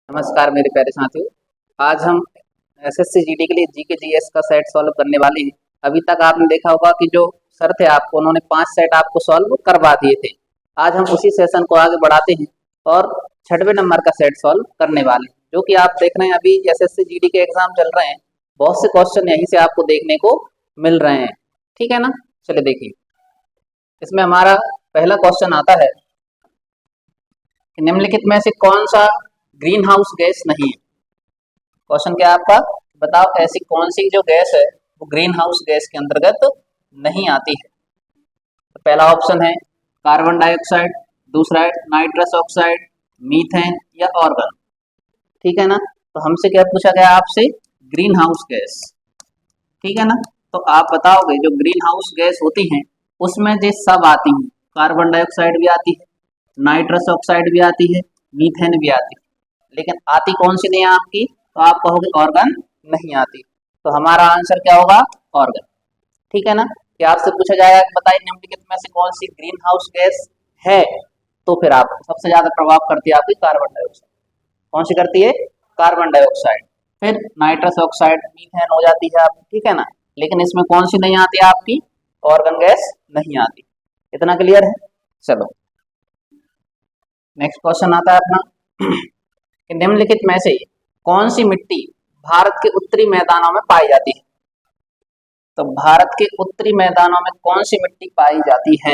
नमस्कार मेरे प्यारे साथियों। आज हम एसएससी जीडी के लिए जीके जीएस का सेट सॉल्व करने वाले हैं। अभी तक आपने देखा होगा कि जो सर थे आपको उन्होंने 5 सेट आपको सॉल्व करवा दिए थे। आज हम उसी सेशन को आगे बढ़ाते हैं और 6वें नंबर का सेट सॉल्व करने वाले हैं, जो कि आप देख रहे हैं अभी एसएससी जीडी के एग्जाम चल रहे हैं। बहुत से क्वेश्चन यहीं से आपको देखने को मिल रहे हैं, ठीक है ना। चलिए देखिए, इसमें हमारा पहला क्वेश्चन आता है कि निम्नलिखित में से कौन सा ग्रीन हाउस गैस नहीं है। क्वेश्चन क्या है आपका, बताओ ऐसी कौन सी जो गैस है वो ग्रीन हाउस गैस के अंतर्गत नहीं आती है। तो पहला ऑप्शन है कार्बन डाइऑक्साइड, दूसरा है नाइट्रस ऑक्साइड, मीथेन या ऑर्गन, ठीक है ना। तो हमसे क्या पूछा गया आपसे, ग्रीन हाउस गैस, ठीक है ना। तो आप बताओगे जो ग्रीन हाउस गैस होती हैं उसमें जो सब आती हैं, कार्बन डाइऑक्साइड भी आती है, नाइट्रस ऑक्साइड भी आती है, मीथेन भी आती है, लेकिन आती कौन सी नहीं है आपकी, तो आप कहोगे ऑर्गन नहीं आती। तो हमारा आंसर क्या होगा, ऑर्गन, ठीक है ना। कि आपसे पूछा जाएगा कि बताइए निम्नलिखित में से कौन सी ग्रीन हाउस गैस है, तो फिर आप सबसे ज्यादा प्रभाव करती है आपकी कार्बन डाइऑक्साइड। कौन सी करती है, कार्बन डाइऑक्साइड, फिर नाइट्रस ऑक्साइड, मीथेन हो जाती है आपकी, ठीक है ना। लेकिन इसमें कौन सी नहीं आती है आपकी, ऑर्गन गैस नहीं आती। इतना क्लियर है। चलो नेक्स्ट क्वेश्चन आता है अपना कि निम्नलिखित में से कौन सी मिट्टी भारत के उत्तरी मैदानों में पाई जाती है। तो भारत के उत्तरी मैदानों में कौन सी मिट्टी पाई जाती है,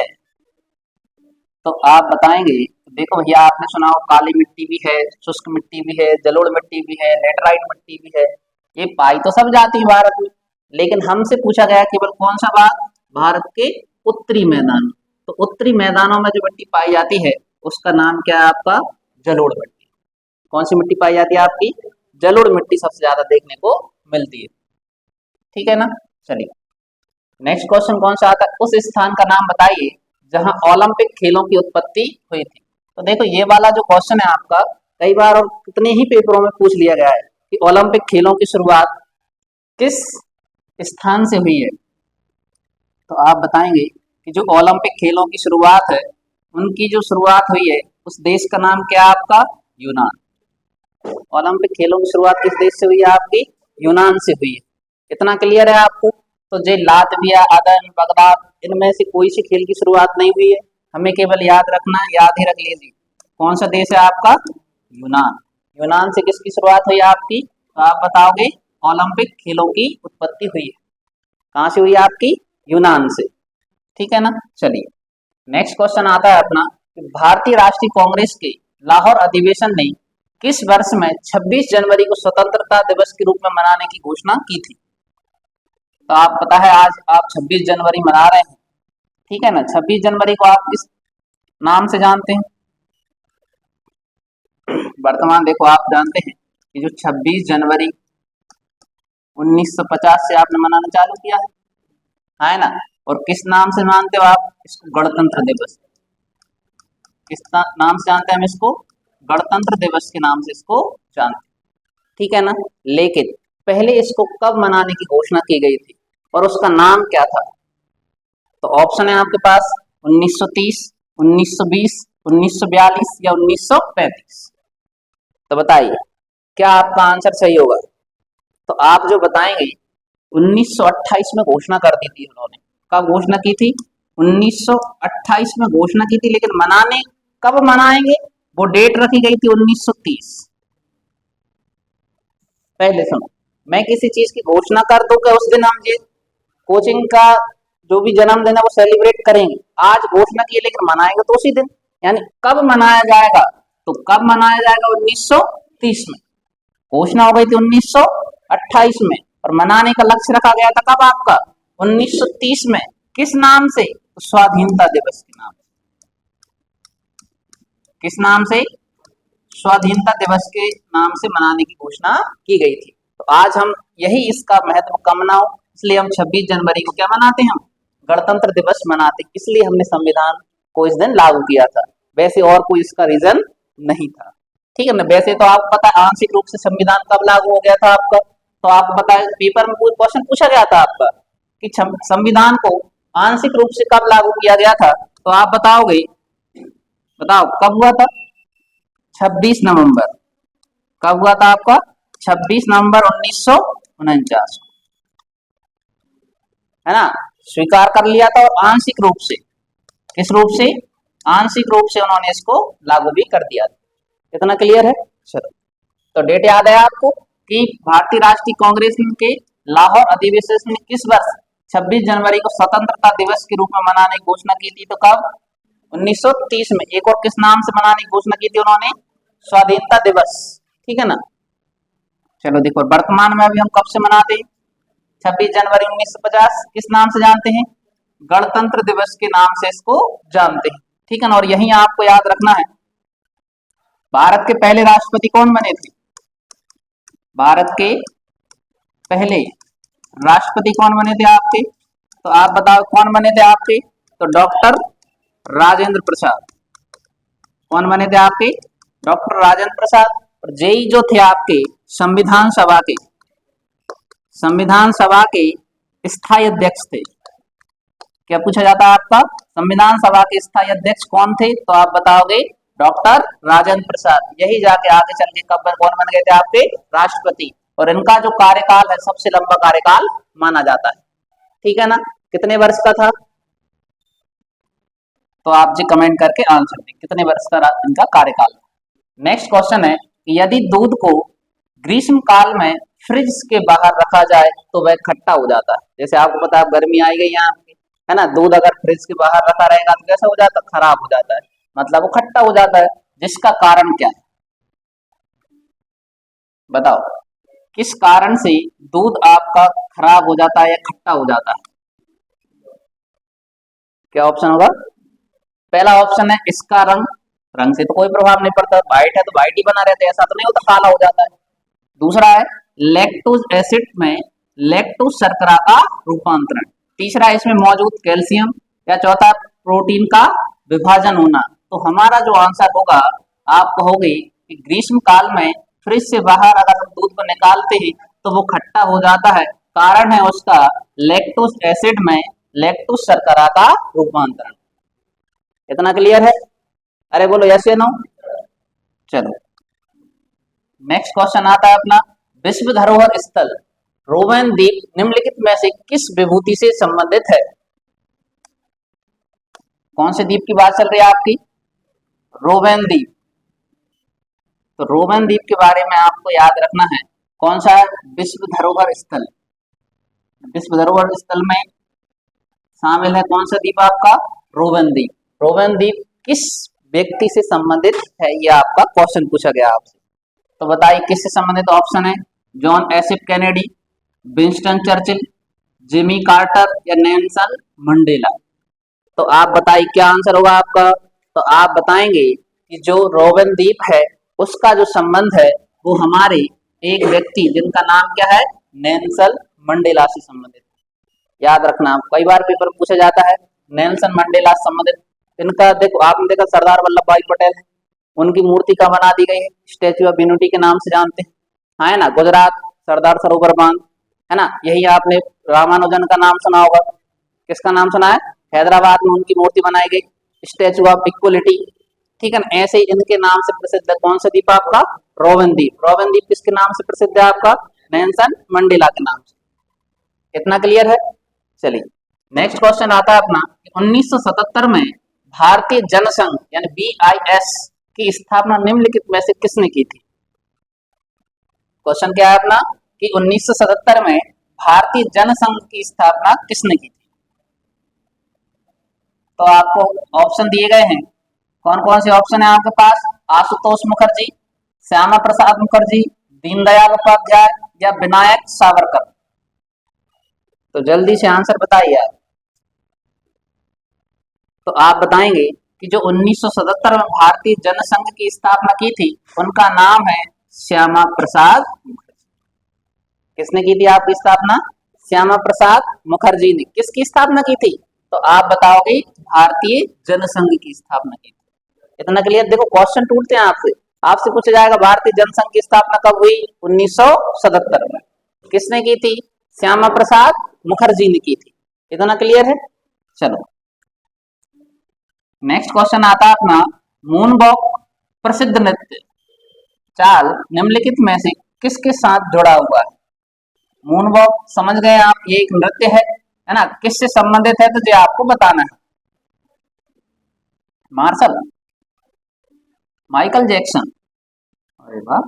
तो आप बताएंगे। देखो भैया, आपने सुना हो काली मिट्टी भी है, शुष्क मिट्टी भी है, जलोढ़ मिट्टी भी है, लेटराइट मिट्टी भी है। ये पाई तो सब जाती है भारत में, लेकिन हमसे पूछा गया केवल कौन सा बात, भारत के उत्तरी मैदान। तो उत्तरी मैदानों में जो मिट्टी पाई जाती है उसका नाम क्या है आपका, जलोढ़ मिट्टी। कौन सी मिट्टी पाई जाती है आपकी, जलोढ़ मिट्टी सबसे ज्यादा देखने को मिलती है, ठीक है ना। चलिए नेक्स्ट क्वेश्चन कौन सा आता है, उस स्थान का नाम बताइए जहां ओलंपिक खेलों की उत्पत्ति हुई थी। तो देखो ये वाला जो क्वेश्चन है आपका कई बार और कितने ही पेपरों में पूछ लिया गया है कि ओलंपिक खेलों की शुरुआत किस स्थान से हुई है। तो आप बताएंगे कि जो ओलंपिक खेलों की शुरुआत है उनकी जो शुरुआत हुई है उस देश का नाम क्या है आपका, यूनान। ओलंपिक खेलों की शुरुआत किस देश से हुई है आपकी, यूनान से हुई है। इतना क्लियर है आपको। तो जो लातविया, अदन, बगदाद, इनमें से कोई सी खेल की शुरुआत नहीं हुई है। हमें केवल याद रखना है, याद ही रख लीजिए कौन सा देश है आपका, यूनान। यूनान से किसकी शुरुआत हुई आपकी, तो आप बताओगे ओलंपिक खेलों की उत्पत्ति हुई है। कहाँ से हुई आपकी, यूनान से, ठीक है ना। चलिए नेक्स्ट क्वेश्चन आता है अपना, भारतीय राष्ट्रीय कांग्रेस के लाहौर अधिवेशन ने किस वर्ष में 26 जनवरी को स्वतंत्रता दिवस के रूप में मनाने की घोषणा की थी। तो आप पता है आज आप 26 जनवरी मना रहे हैं, ठीक है ना। 26 जनवरी को आप किस नाम से जानते हैं, वर्तमान देखो आप जानते हैं कि जो 26 जनवरी 1950 से आपने मनाना चालू किया है ना। और किस नाम से मानते हो आप इसको, गणतंत्र दिवस। किस नाम से जानते हैं हम इसको, गणतंत्र दिवस के नाम से इसको जानते हैं, ठीक है ना। लेकिन पहले इसको कब मनाने की घोषणा की गई थी और उसका नाम क्या था। तो ऑप्शन है आपके पास 1930, 1920, 1942 या 1935। तो बताइए क्या आपका आंसर सही होगा। तो आप जो बताएंगे 1928 में घोषणा कर दी थी उन्होंने। कब घोषणा की थी, 1928 में घोषणा की थी, लेकिन मनाने कब मनाएंगे वो डेट रखी गई थी 1930। पहले सुनो, मैं किसी चीज की घोषणा कर दूं कि उस दिन हम ये कोचिंग का जो भी जन्मदिन है वो सेलिब्रेट करेंगे। आज घोषणा की लेकिन मनाएंगे तो उसी दिन, यानी कब मनाया जाएगा, तो कब मनाया जाएगा 1930 में। घोषणा हो गई थी 1928 में और मनाने का लक्ष्य रखा गया था कब आपका, 1930 में। किस नाम से, तो स्वाधीनता दिवस के नाम से। किस नाम से, स्वाधीनता दिवस के नाम से मनाने की घोषणा की गई थी। तो आज हम यही इसका महत्व कम ना हो इसलिए हम 26 जनवरी को क्या मनाते हैं, हम गणतंत्र दिवस मनाते हैं। इसलिए हमने संविधान को इस दिन लागू किया था, वैसे और कोई इसका रीजन नहीं था, ठीक है ना। वैसे तो आपको पता है आंशिक रूप से संविधान कब लागू हो गया था आपका, तो आपको पता है पेपर में क्वेश्चन पूछा गया था आपका कि संविधान को आंशिक रूप से कब लागू किया गया था। तो आप बताओगे, बताओ कब हुआ था, 26 नवंबर कब हुआ था आपका? 26 नवंबर 1949, है ना, स्वीकार कर लिया था। और आंशिक रूप से, किस रूप से? आंशिक रूप से उन्होंने इसको लागू भी कर दिया था। इतना क्लियर है? चलो, तो डेट याद है आपको कि भारतीय राष्ट्रीय कांग्रेस के लाहौर अधिवेशन में किस वर्ष 26 जनवरी को स्वतंत्रता दिवस के रूप में मनाने की घोषणा की थी? तो कब? 1930 में। एक और किस नाम से मनाने की घोषणा की थी उन्होंने? स्वाधीनता दिवस, ठीक है ना। चलो देखो, वर्तमान में अभी हम कब से मनाते हैं? 26 जनवरी 1950। किस नाम से जानते हैं? गणतंत्र दिवस के नाम से इसको जानते हैं, ठीक है ना। और यही आपको याद रखना है, भारत के पहले राष्ट्रपति कौन बने थे? भारत के पहले राष्ट्रपति कौन बने थे आपके? तो आप बताओ कौन बने थे आपके? तो डॉक्टर राजेंद्र प्रसाद। कौन बने थे आपके? डॉक्टर राजेंद्र प्रसाद। और जेई जो थे आपके संविधान सभा के, संविधान सभा के स्थायी अध्यक्ष थे। क्या पूछा जाता है आपका? संविधान सभा के स्थायी अध्यक्ष कौन थे? तो आप बताओगे डॉक्टर राजेंद्र प्रसाद। यही जाके आगे चल के कब कौन बन गए थे आपके? राष्ट्रपति। और इनका जो कार्यकाल है सबसे लंबा कार्यकाल माना जाता है, ठीक है ना। कितने वर्ष का था? तो आप जी कमेंट करके आंसर दें कितने वर्ष का इनका कार्यकाल। नेक्स्ट क्वेश्चन है, यदि दूध को ग्रीष्म काल में फ्रिज के बाहर रखा जाए तो वह खट्टा हो जाता है। जैसे आपको पता है गर्मी आई गई यहाँ पे, है ना, दूध अगर फ्रिज के बाहर रखा रहेगा तो कैसा हो जाता है? खराब हो जाता है, मतलब वो खट्टा हो जाता है। जिसका कारण क्या है? बताओ, किस कारण से दूध आपका खराब हो जाता है या खट्टा हो जाता है? क्या ऑप्शन होगा? पहला ऑप्शन है इसका रंग। रंग से तो कोई प्रभाव नहीं पड़ता, व्हाइट है तो व्हाइट ही बना रहता है, ऐसा तो नहीं होता काला हो जाता है। दूसरा है लैक्टोज एसिड में लैक्टोज शर्करा का रूपांतरण। तीसरा है इसमें मौजूद कैल्शियम। या चौथा प्रोटीन का विभाजन होना। तो हमारा जो आंसर होगा, आप कहोगे कि ग्रीष्म काल में फ्रिज से बाहर अगर हम दूध को निकालते हैं तो वो खट्टा हो जाता है। कारण है उसका लैक्टोज एसिड में लैक्टोज शर्करा का रूपांतरण। इतना क्लियर है? अरे बोलो यस या नो। चलो नेक्स्ट क्वेश्चन आता है अपना, विश्व धरोहर स्थल रोवेन द्वीप निम्नलिखित में से किस विभूति से संबंधित है? कौन से द्वीप की बात चल रही है आपकी? रोवेन द्वीप। तो रोवेन द्वीप के बारे में आपको याद रखना है, कौन सा है? विश्व धरोहर स्थल। विश्व धरोहर स्थल में शामिल है कौन सा द्वीप आपका? रोवेन द्वीप। रोवेन द्वीप किस व्यक्ति से संबंधित है, ये आपका क्वेश्चन पूछा गया आपसे। तो बताइए किससे संबंधित? ऑप्शन है John F Kennedy, Winston Churchill, Jimmy Carter या नेल्सन मंडेला। तो आप बताइए क्या आंसर होगा आपका? तो आप बताएंगे कि जो रोवेन द्वीप है उसका जो संबंध है वो हमारे एक व्यक्ति जिनका नाम क्या है? नेल्सन मंडेला से संबंधित। याद रखना, कई बार पेपर पूछा जाता है नेल्सन मंडेला से संबंधित। इनका देखो, आपने देखा सरदार वल्लभ भाई पटेल, उनकी मूर्ति का बना दी गई है, स्टैच्यू ऑफ यूनिटी के नाम से जानते हैं, हाँ है ना। गुजरात सरदार सरोवर बांध, है ना। यही आपने रामानुजन का नाम सुना होगा। किसका नाम सुना है? हैदराबाद में उनकी मूर्ति बनाई गई, स्टैच्यू ऑफ इक्वलिटी, ठीक है ना। ऐसे ही इनके नाम से प्रसिद्ध है कौन सा द्वीप आपका? रोवेन द्वीप। रोवेन द्वीप किसके नाम से प्रसिद्ध है आपका? नेल्सन मंडेला के नाम से। इतना क्लियर है? चलिए नेक्स्ट क्वेश्चन आता है अपना, 1977 में भारतीय जनसंघ यानी BIS की स्थापना निम्नलिखित में से किसने की थी? क्वेश्चन क्या है अपना कि 1977 में भारतीय जनसंघ की स्थापना किसने की थी? तो आपको ऑप्शन दिए गए हैं, कौन कौन से ऑप्शन है आपके पास? आशुतोष मुखर्जी, श्यामा प्रसाद मुखर्जी, दीनदयाल उपाध्याय या विनायक सावरकर। तो जल्दी से आंसर बताइए आप। तो आप बताएंगे कि जो 1977 में भारतीय जनसंघ की स्थापना की थी उनका नाम है श्यामा प्रसाद मुखर्जी। किसने की थी आपकी स्थापना? श्यामा प्रसाद मुखर्जी ने। किसकी स्थापना की थी? तो आप बताओगे भारतीय जनसंघ की स्थापना की थी। इतना क्लियर? देखो क्वेश्चन टूटते हैं आपसे। आपसे पूछा जाएगा भारतीय जनसंघ की स्थापना कब हुई? 1977 में। किसने की थी? श्यामा प्रसाद मुखर्जी ने की थी। इतना क्लियर है? चलो नेक्स्ट क्वेश्चन आता है अपना, मून वॉक प्रसिद्ध नृत्य चाल निम्नलिखित में से किसके साथ जुड़ा हुआ है? मून वॉक समझ गए आप, ये एक नृत्य है ना, किससे संबंधित है तो ये आपको बताना है। मार्शल, माइकल जैक्सन, अरे वाह,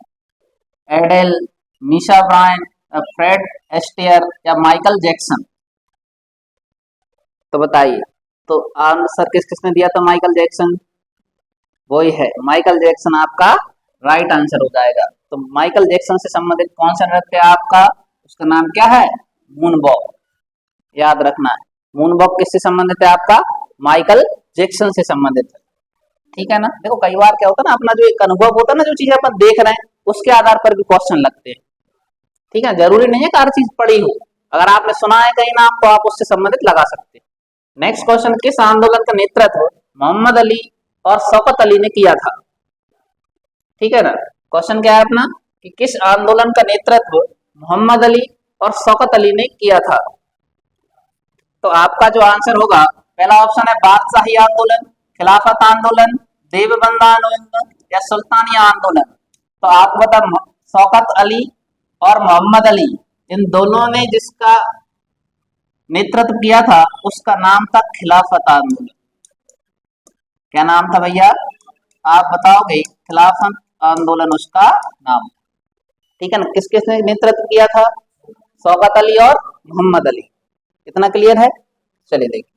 एडेल, मीशा ब्रायन, फ्रेड एस्टेयर या माइकल जैक्सन? तो बताइए। तो आंसर किस किसने दिया था? माइकल जैक्सन, वही है, माइकल जैक्सन आपका राइट आंसर हो जाएगा। तो माइकल जैक्सन से संबंधित कौन सा नृत्य है आपका? उसका नाम क्या है? मून वॉक, याद रखना है। मून वॉक किससे संबंधित है आपका? माइकल जैक्सन से संबंधित है, ठीक है ना। देखो कई बार क्या होता है ना, अपना जो एक अनुभव होता है ना, जो चीज अपन देख रहे हैं उसके आधार पर भी क्वेश्चन लगते हैं, ठीक है। जरूरी नहीं है कि हर चीज पढ़ी हो, अगर आपने सुना है कहीं नाम तो आप उससे संबंधित लगा सकते हैं। नेक्स्ट क्वेश्चन, किस आंदोलन का नेतृत्व मोहम्मद अली और शौकत अली ने किया था? ठीक है ना। क्वेश्चन क्या है अपना कि किस आंदोलन का नेतृत्व मोहम्मद अली और शौकत अली ने किया था? तो आपका जो आंसर होगा, पहला ऑप्शन है बादशाही आंदोलन, खिलाफत आंदोलन, देवबंद आंदोलन या सुल्तानिया आंदोलन। तो आपको बता, शौकत अली और मोहम्मद अली इन दोनों ने जिसका नेतृत्व किया था उसका नाम था खिलाफत आंदोलन। क्या नाम था भैया? आप बताओगे, खिलाफत आंदोलन उसका नाम, ठीक है ना। किस किसने नेतृत्व किया था? शौकत अली और मोहम्मद अली। इतना क्लियर है? चलिए देखिए,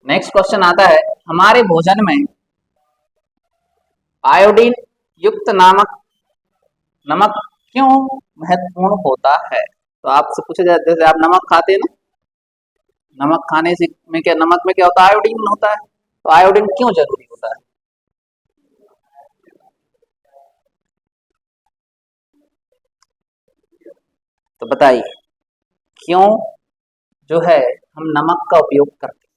नेक्स्ट क्वेश्चन आता है, हमारे भोजन में आयोडीन युक्त नमक क्यों महत्वपूर्ण होता है? तो आपसे पूछा जाए, जैसे आप नमक खाते हैं ना, नमक खाने से में क्या, नमक में क्या होता है? आयोडीन होता है। तो आयोडीन क्यों जरूरी होता है? तो बताइए, क्यों जो है हम नमक का उपयोग करते हैं?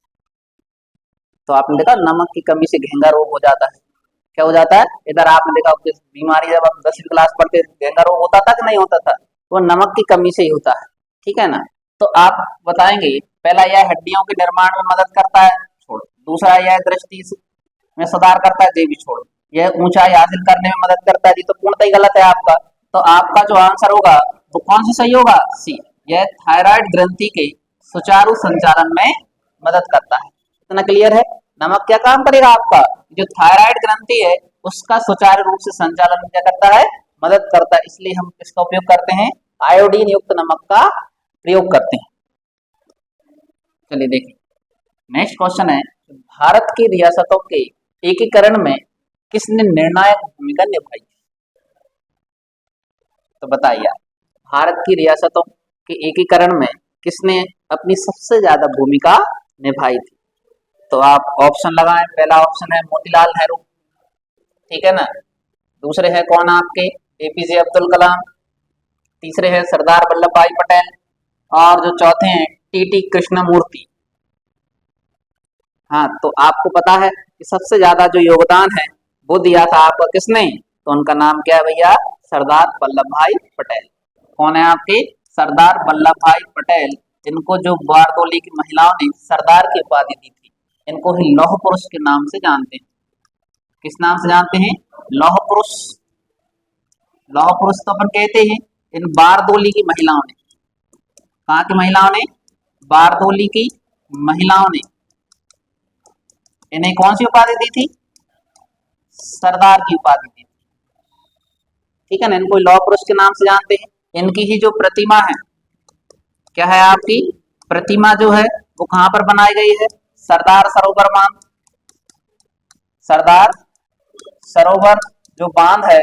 तो आपने देखा नमक की कमी से घेंगा रोग हो जाता है। क्या हो जाता है? इधर आपने देखा किस बीमारी, जब आप 10वीं क्लास पढ़ते घेंगा रोग होता था कि नहीं होता था? वो नमक की कमी से ही होता है, ठीक है ना। तो आप बताएंगे, पहला यह हड्डियों के निर्माण में मदद करता है, छोड़ो। दूसरा यह दृष्टि में सुधार करता है, ये भी छोड़ो। यह ऊंचाई हासिल करने में मदद करता है, ये तो पूर्णतः ही गलत है आपका। तो आपका जो आंसर होगा वो कौन सा सही होगा? सी, यह थायराइड ग्रंथि के सुचारू संचालन में मदद करता है। इतना क्लियर है? नमक क्या काम करेगा आपका? जो थायराइड ग्रंथि है उसका सुचारू रूप से संचालन में क्या करता है? मदद करता है। इसलिए हम इसका उपयोग करते हैं, आयोडीन युक्त नमक का प्रयोग करते हैं। चलिए देखिए, नेक्स्ट क्वेश्चन है, भारत की रियासतों के एकीकरण में किसने निर्णायक भूमिका निभाई? तो बताइए आप, भारत की रियासतों के एकीकरण में किसने अपनी सबसे ज्यादा भूमिका निभाई थी? तो आप ऑप्शन लगाएं। पहला ऑप्शन है मोतीलाल नेहरू, ठीक है ना। दूसरे है कौन आपके? एपीजे अब्दुल कलाम। तीसरे है सरदार वल्लभ भाई पटेल। और जो चौथे हैं टीटी कृष्णमूर्ति। हाँ, तो आपको पता है कि सबसे ज्यादा जो योगदान है वो दिया था आपका किसने? तो उनका नाम क्या है भैया? सरदार वल्लभ भाई पटेल। कौन है आपके? सरदार वल्लभ भाई पटेल, जिनको जो बारडोली की महिलाओं ने सरदार की उपाधि दी थी, इनको ही लौह पुरुष के नाम से जानते हैं। किस नाम से जानते हैं? लौह पुरुष। लौह पुरुष तो अपन कहते हैं इन बारडोली की महिलाओं ने। कहाँ की महिलाओं ने? बारडोली की महिलाओं ने इन्हें कौन सी उपाधि दी थी? सरदार की उपाधि दी थी, ठीक है ना। इनको लौह पुरुष के नाम से जानते हैं। इनकी ही जो प्रतिमा है, क्या है आपकी प्रतिमा जो है वो कहां पर बनाई गई है? सरदार सरोवर बांध। सरदार सरोवर जो बांध है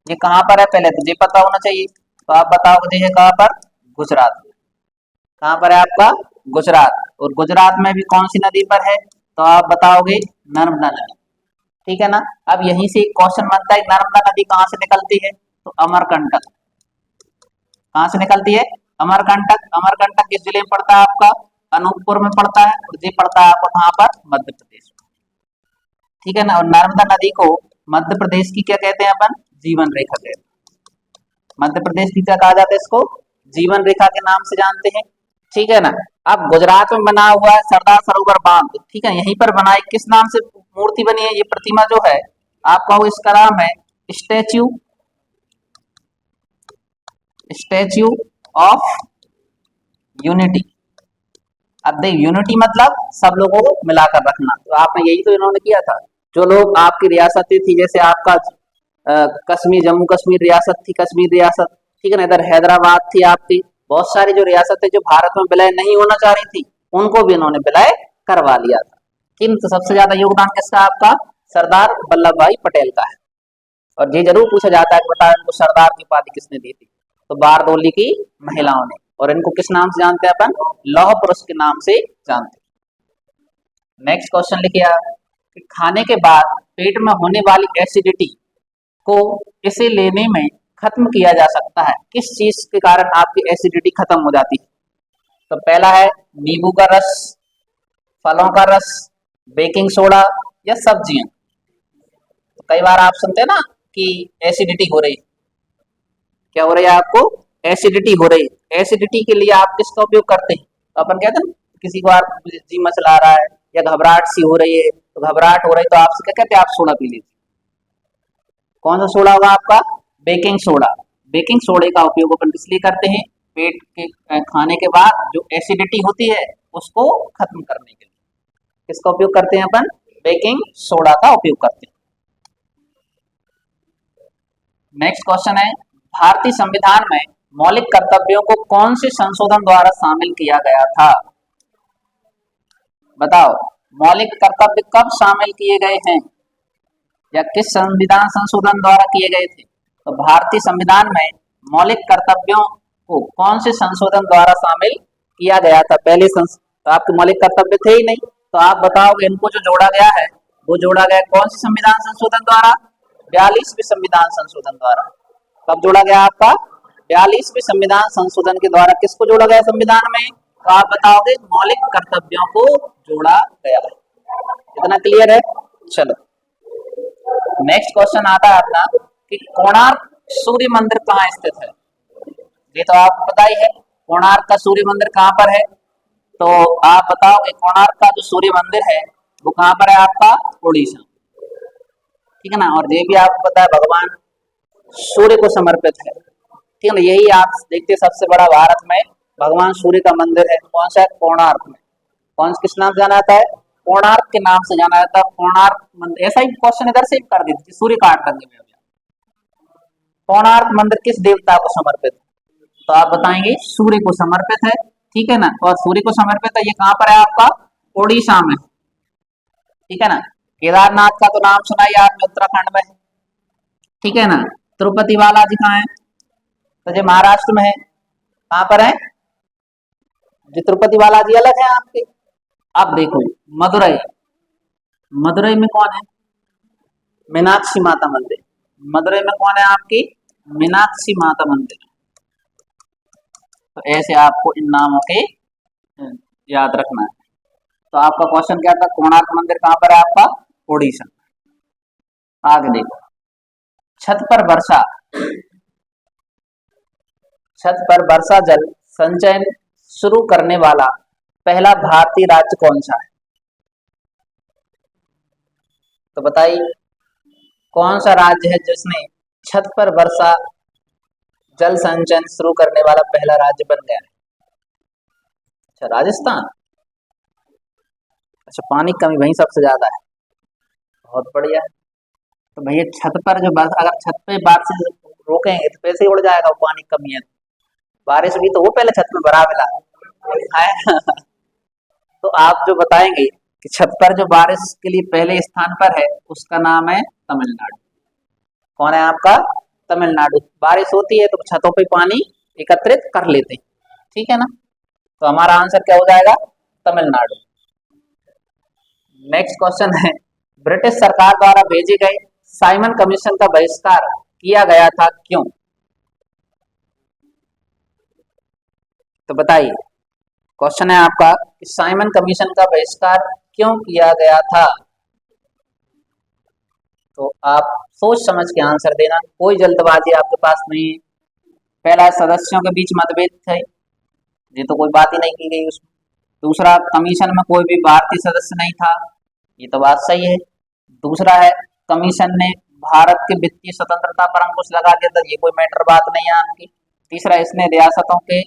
ये कहां पर है? पहले तुझे पता होना चाहिए, तो आप बताओ मुझे ये कहां पर? गुजरात। कहां पर है आपका? गुजरात। और गुजरात में भी कौन सी नदी पर है? तो आप बताओगे नर्मदा नदी, ठीक है ना। अब यहीं से एक क्वेश्चन बनता है, नर्मदा नदी कहां से निकलती है? तो अमरकंटक। कहां से निकलती है? अमरकंटक। अमरकंटक किस जिले में पड़ता है आपका? अनूपपुर में पड़ता है। और ये पड़ता है आपका कहां पर? मध्य प्रदेश में, ठीक है ना। और नर्मदा नदी को मध्य प्रदेश की क्या कहते हैं अपन? जीवन रेखा कहते हैं। मध्य प्रदेश की क्या कहा जाता है इसको? जीवन रेखा के नाम से जानते हैं, ठीक है ना। अब गुजरात में बना हुआ है सरदार सरोवर बांध, ठीक है, यहीं पर बनाई, किस नाम से मूर्ति बनी है? ये प्रतिमा जो है आपका, वो इसका नाम है स्टैच्यू, स्टैच्यू ऑफ यूनिटी। अब देख यूनिटी मतलब सब लोगों को मिलाकर रखना, तो आपने यही तो इन्होंने किया था। जो लोग आपकी रियासतें थी, जैसे आपका कश्मीर, जम्मू कश्मीर रियासत थी, कश्मीर रियासत, ठीक है ना, इधर हैदराबाद थी आपकी, बहुत सारी जो रियासतें जो भारत में विलय नहीं होना चाह रही थी, उनको भी इन्होंने विलय करवा लिया था। किंतु सबसे ज्यादा योगदान किसका? आपका सरदार वल्लभ भाई पटेल का है। और ये जरूर पूछा जाता है कि बताओ इनको सरदार की उपाधि किसने दी थी? तो बारडोली की महिलाओं ने। और इनको किस नाम से जानते हैं अपन? लौह पुरुष के नाम से जानते हैं। नेक्स्ट क्वेश्चन लिखिए आप कि खाने के बाद पेट में होने वाली एसिडिटी को इसे लेने में खत्म किया जा सकता है। किस चीज के कारण आपकी एसिडिटी खत्म हो जाती है? तो पहला है नींबू का रस, फलों का रस, बेकिंग सोडा या सब्जियां। तो कई बार आप सुनते हैं ना कि एसिडिटी हो रही, क्या हो रही है आपको? एसिडिटी हो रही। एसिडिटी के लिए आप किसका उपयोग करते हैं? तो अपन कहते हैं किसी को आप जी मचला रहा है या घबराहट सी हो रही है, तो घबराहट हो रही तो आपसे क्या कहते हैं? आप सोडा पी लीजिए। कौन सा सोडा होगा आपका? Baking soda. बेकिंग सोडे का उपयोग अपन किस लिए करते हैं? पेट के खाने के बाद जो एसिडिटी होती है उसको खत्म करने के लिए किसका उपयोग करते हैं अपन? बेकिंग सोडा का उपयोग करते हैं। नेक्स्ट क्वेश्चन है भारतीय संविधान में मौलिक कर्तव्यों को कौन से संशोधन द्वारा शामिल किया गया था? बताओ, मौलिक कर्तव्य कब शामिल किए गए हैं या किस संविधान संशोधन द्वारा किए गए थे? तो भारतीय संविधान में मौलिक कर्तव्यों को कौन से संशोधन द्वारा शामिल किया गया था? पहले तो आपके मौलिक कर्तव्य थे ही नहीं, तो आप बताओगे इनको जो जोड़ा गया है वो जोड़ा गया कौन से संविधान संशोधन द्वारा? 42वें संविधान संशोधन द्वारा। कब जोड़ा गया आपका? 42वें संविधान संशोधन के द्वारा किसको जोड़ा गया संविधान में? तो आप बताओगे मौलिक कर्तव्यों को जोड़ा गया है। इतना क्लियर है? चलो नेक्स्ट क्वेश्चन आता है अपना कि कोणार्क सूर्य मंदिर कहाँ स्थित है? ये तो आपको पता ही है, कोणार्क का सूर्य मंदिर कहाँ पर है? तो आप बताओगे कोणार्क का जो सूर्य मंदिर है वो कहाँ पर है आपका? उड़ीसा, ठीक है ना। और ये भी आपको पता है भगवान सूर्य को समर्पित है, ठीक है ना। यही आप देखते सबसे बड़ा भारत में भगवान सूर्य का मंदिर है, कौन सा है? कोणार्क में। कौन किस नाम से जाना जाता है? कोणार्क के नाम से जाना जाता है, कोणार्क मंदिर। ऐसा ही क्वेश्चन इधर से कर दीजिए, सूर्य काट देंगे में। कोणार्क मंदिर किस देवता को समर्पित है? तो आप बताएंगे सूर्य को समर्पित है, ठीक है ना। और सूर्य को समर्पित है, ये कहाँ पर है आपका? उड़ीसा में, ठीक है ना। केदारनाथ का तो नाम सुना ही आपने, उत्तराखंड में, ठीक है ना। तिरुपति बालाजी कहाँ है? तो ये महाराष्ट्र में है। कहाँ पर है? जो तिरुपति बालाजी अलग है आपके। अब देखो मदुरई, मदुरई में कौन है? मीनाक्षी माता मंदिर। मदुरई में कौन है आपकी? मीनाक्षी माता मंदिर। तो ऐसे आपको इन नामों के याद रखना है। तो आपका क्वेश्चन क्या था? कोणार्क मंदिर कहाँ पर है आपका? उड़ीसा। आगे देखो, छत पर वर्षा, छत पर वर्षा जल संचयन शुरू करने वाला पहला भारतीय राज्य कौन सा है? तो बताइए कौन सा राज्य है जिसने छत पर वर्षा जल संचयन शुरू करने वाला पहला राज्य बन गया है? अच्छा, राजस्थान। अच्छा, पानी की कमी वहीं सबसे ज्यादा है, बहुत बढ़िया। तो भैया छत पर जो अगर छत पे बारिश रोकेंगे तो पैसे उड़ जाएगा, वो पानी की कमी है। बारिश भी तो वो पहले छत में भरा मिला है। तो आप जो बताएंगे कि छत पर जो बारिश के लिए पहले स्थान पर है उसका नाम है तमिलनाडु। कौन है आपका? तमिलनाडु। बारिश होती है तो छतों पे पानी एकत्रित कर लेते हैं, ठीक है ना। तो हमारा आंसर क्या हो जाएगा? तमिलनाडु। नेक्स्ट क्वेश्चन है ब्रिटिश सरकार द्वारा भेजे गए साइमन कमीशन का बहिष्कार किया गया था, क्यों? तो बताइए, क्वेश्चन है आपका कि साइमन कमीशन का बहिष्कार क्यों किया गया था? तो आप सोच समझ के आंसर देना, कोई जल्दबाजी आपके पास नहीं है। पहला, सदस्यों के बीच मतभेद थे, ये तो कोई बात ही नहीं की गई उसमें। दूसरा, कमीशन में कोई भी भारतीय सदस्य नहीं था, ये तो बात सही है। दूसरा है कमीशन ने भारत की वित्तीय स्वतंत्रता पर अंकुश लगा दिया था, ये कोई मैटर बात नहीं है आपकी। तीसरा, इसने रियासतों के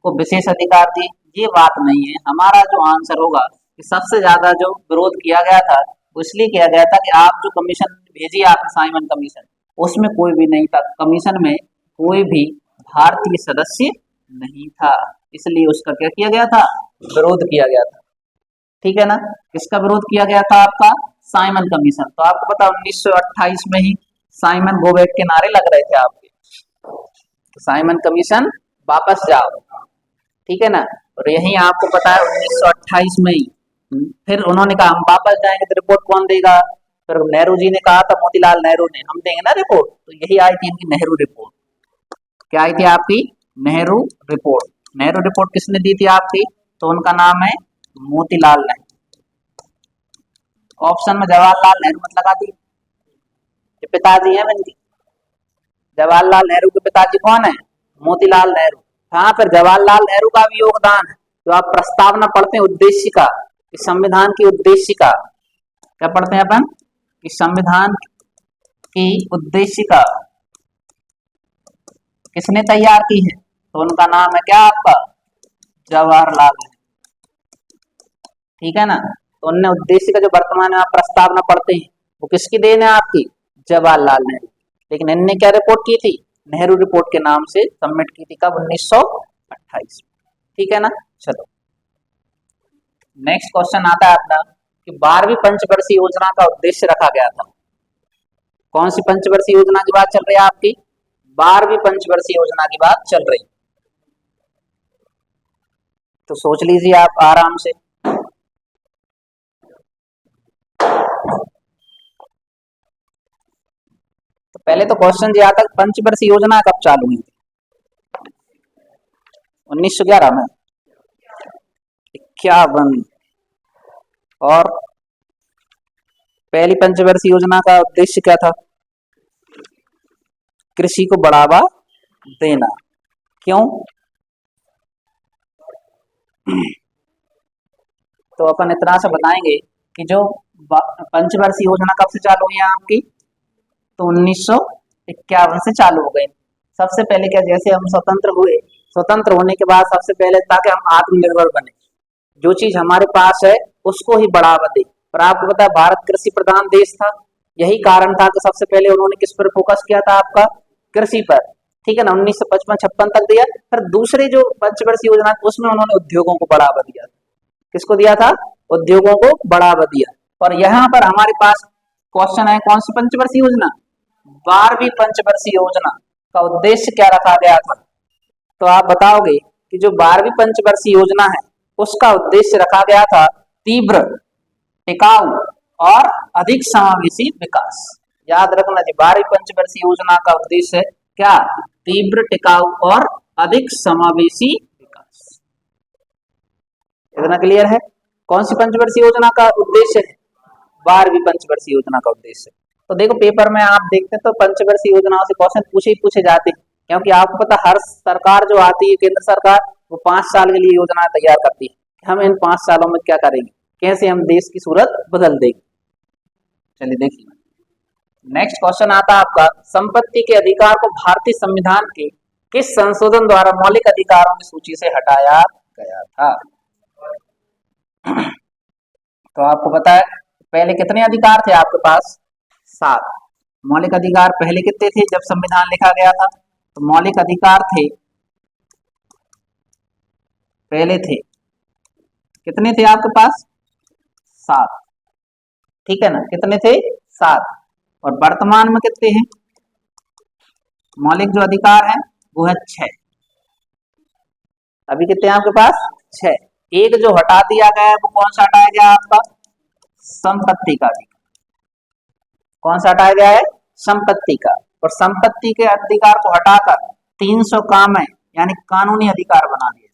को विशेष अधिकार दिए, ये बात नहीं है। हमारा जो आंसर होगा कि सबसे ज्यादा जो विरोध किया गया था वो इसलिए किया गया था कि आप जो कमीशन भेजी आपने साइमन कमीशन, उसमें कोई भी नहीं था, कमीशन में कोई भी भारतीय सदस्य नहीं था, इसलिए उसका क्या किया गया था, विरोध किया गया था। ठीक है ना, किसका विरोध किया गया था, आपका साइमन कमीशन। तो आपको पता 1928 में ही साइमन गो बैक के नारे लग रहे थे आपके, तो साइमन कमीशन वापस जाओ। ठीक है ना, और यही आपको पता है 1928 में ही फिर उन्होंने कहा हम वापस जाएंगे तो रिपोर्ट कौन देगा, फिर नेहरू जी ने कहा था, मोतीलाल नेहरू ने, हम देंगे ना रिपोर्ट। तो यही आई थी इनकी नेहरू रिपोर्ट। क्या आई थी आपकी, नेहरू रिपोर्ट। नेहरू रिपोर्ट किसने दी थी आपकी, तो उनका नाम है मोतीलाल नेहरू। ऑप्शन में जवाहरलाल नेहरू मत लगा दी, ये पिताजी हैं इनके। जवाहरलाल नेहरू के पिताजी कौन है, मोतीलाल नेहरू। हाँ, फिर जवाहरलाल नेहरू का भी योगदान है। जो आप प्रस्तावना पढ़ते हैं उद्देश्य का, इस संविधान की उद्देश्य का, क्या पढ़ते हैं अपन, इस संविधान की उद्देश्य का किसने तैयार की है, तो उनका नाम है क्या आपका, जवाहरलाल नेहरू। ठीक है ना, तो उनने उद्देश्य का जो वर्तमान में आप प्रस्तावना पढ़ते हैं वो किसकी देन है आपकी, जवाहरलाल नेहरू। लेकिन इनने क्या रिपोर्ट की थी, नेहरू रिपोर्ट के नाम से सबमिट की थी, कब, 1928। ठीक है ना। चलो नेक्स्ट क्वेश्चन आता है अपना कि 12वीं पंचवर्षीय योजना का उद्देश्य रखा गया था। कौन सी पंचवर्षीय योजना की बात चल रही है आपकी, 12वीं पंचवर्षीय योजना की बात चल रही। तो सोच लीजिए आप आराम से। तो पहले तो क्वेश्चन ये आता है पंचवर्षीय योजना कब चालू हुई थी, 1911 में, 51। और पहली पंचवर्षीय योजना का उद्देश्य क्या था, कृषि को बढ़ावा देना। क्यों, तो अपन इतना सा बताएंगे कि जो पंचवर्षीय योजना कब से चालू हुई है आपकी, तो 1951 से चालू हो गई। सबसे पहले क्या, जैसे हम स्वतंत्र हुए, स्वतंत्र होने के बाद सबसे पहले ताकि हम आत्मनिर्भर बने, जो चीज हमारे पास है उसको ही बढ़ावा दे। पर आपको पता है भारत कृषि प्रधान देश था, यही कारण था कि सबसे पहले उन्होंने किस पर फोकस किया था, आपका कृषि पर। ठीक है ना, 1955-56 तक दिया। फिर दूसरी जो पंचवर्षीय योजना उसमें उन्होंने उद्योगों को बढ़ावा दिया। किसको दिया था, उद्योगों को बढ़ावा दिया। और यहाँ पर हमारे पास क्वेश्चन है कौन सी पंचवर्षीय योजना, 12वीं पंचवर्षीय योजना का उद्देश्य क्या रखा गया था। तो आप बताओगे कि जो 12वीं पंचवर्षीय योजना है उसका उद्देश्य रखा गया था तीव्र, टिकाऊ और अधिक समावेशी विकास। याद रखना जी, 12वीं पंचवर्षीय योजना का उद्देश्य है क्या, तीव्र, टिकाऊ और अधिक समावेशी विकास। इतना क्लियर है। कौन सी पंचवर्षीय योजना का उद्देश्य है, 12वीं पंचवर्षीय योजना का उद्देश्य। तो देखो पेपर में आप देखते हैं तो पंचवर्षीय योजनाओं से क्वेश्चन पूछे जाते हैं, क्योंकि आपको पता हर सरकार जो आती है, केंद्र सरकार, वो 5 साल के लिए योजना तैयार करती है। हम इन 5 सालों में क्या करेंगे, कैसे हम देश की सूरत बदल देंगे। चलिए देखिए नेक्स्ट क्वेश्चन आता है आपका, संपत्ति के अधिकार को भारतीय संविधान के किस संशोधन द्वारा मौलिक अधिकारों की सूची से हटाया गया था। तो आपको पता है पहले कितने अधिकार थे आपके पास, 7 मौलिक अधिकार। पहले कितने थे जब संविधान लिखा गया था, तो मौलिक अधिकार थे पहले थे कितने थे आपके पास, 7। ठीक है ना, कितने थे, 7। और वर्तमान में कितने हैं, मौलिक जो अधिकार है वो है 6। अभी कितने हैं आपके पास, 6। एक जो हटा दिया गया है वो कौन सा हटाया गया आपका, संपत्ति का अधिकार। कौन सा हटाया गया है, संपत्ति का। और संपत्ति के अधिकार को हटाकर 300 काम है यानी कानूनी अधिकार बना दिया।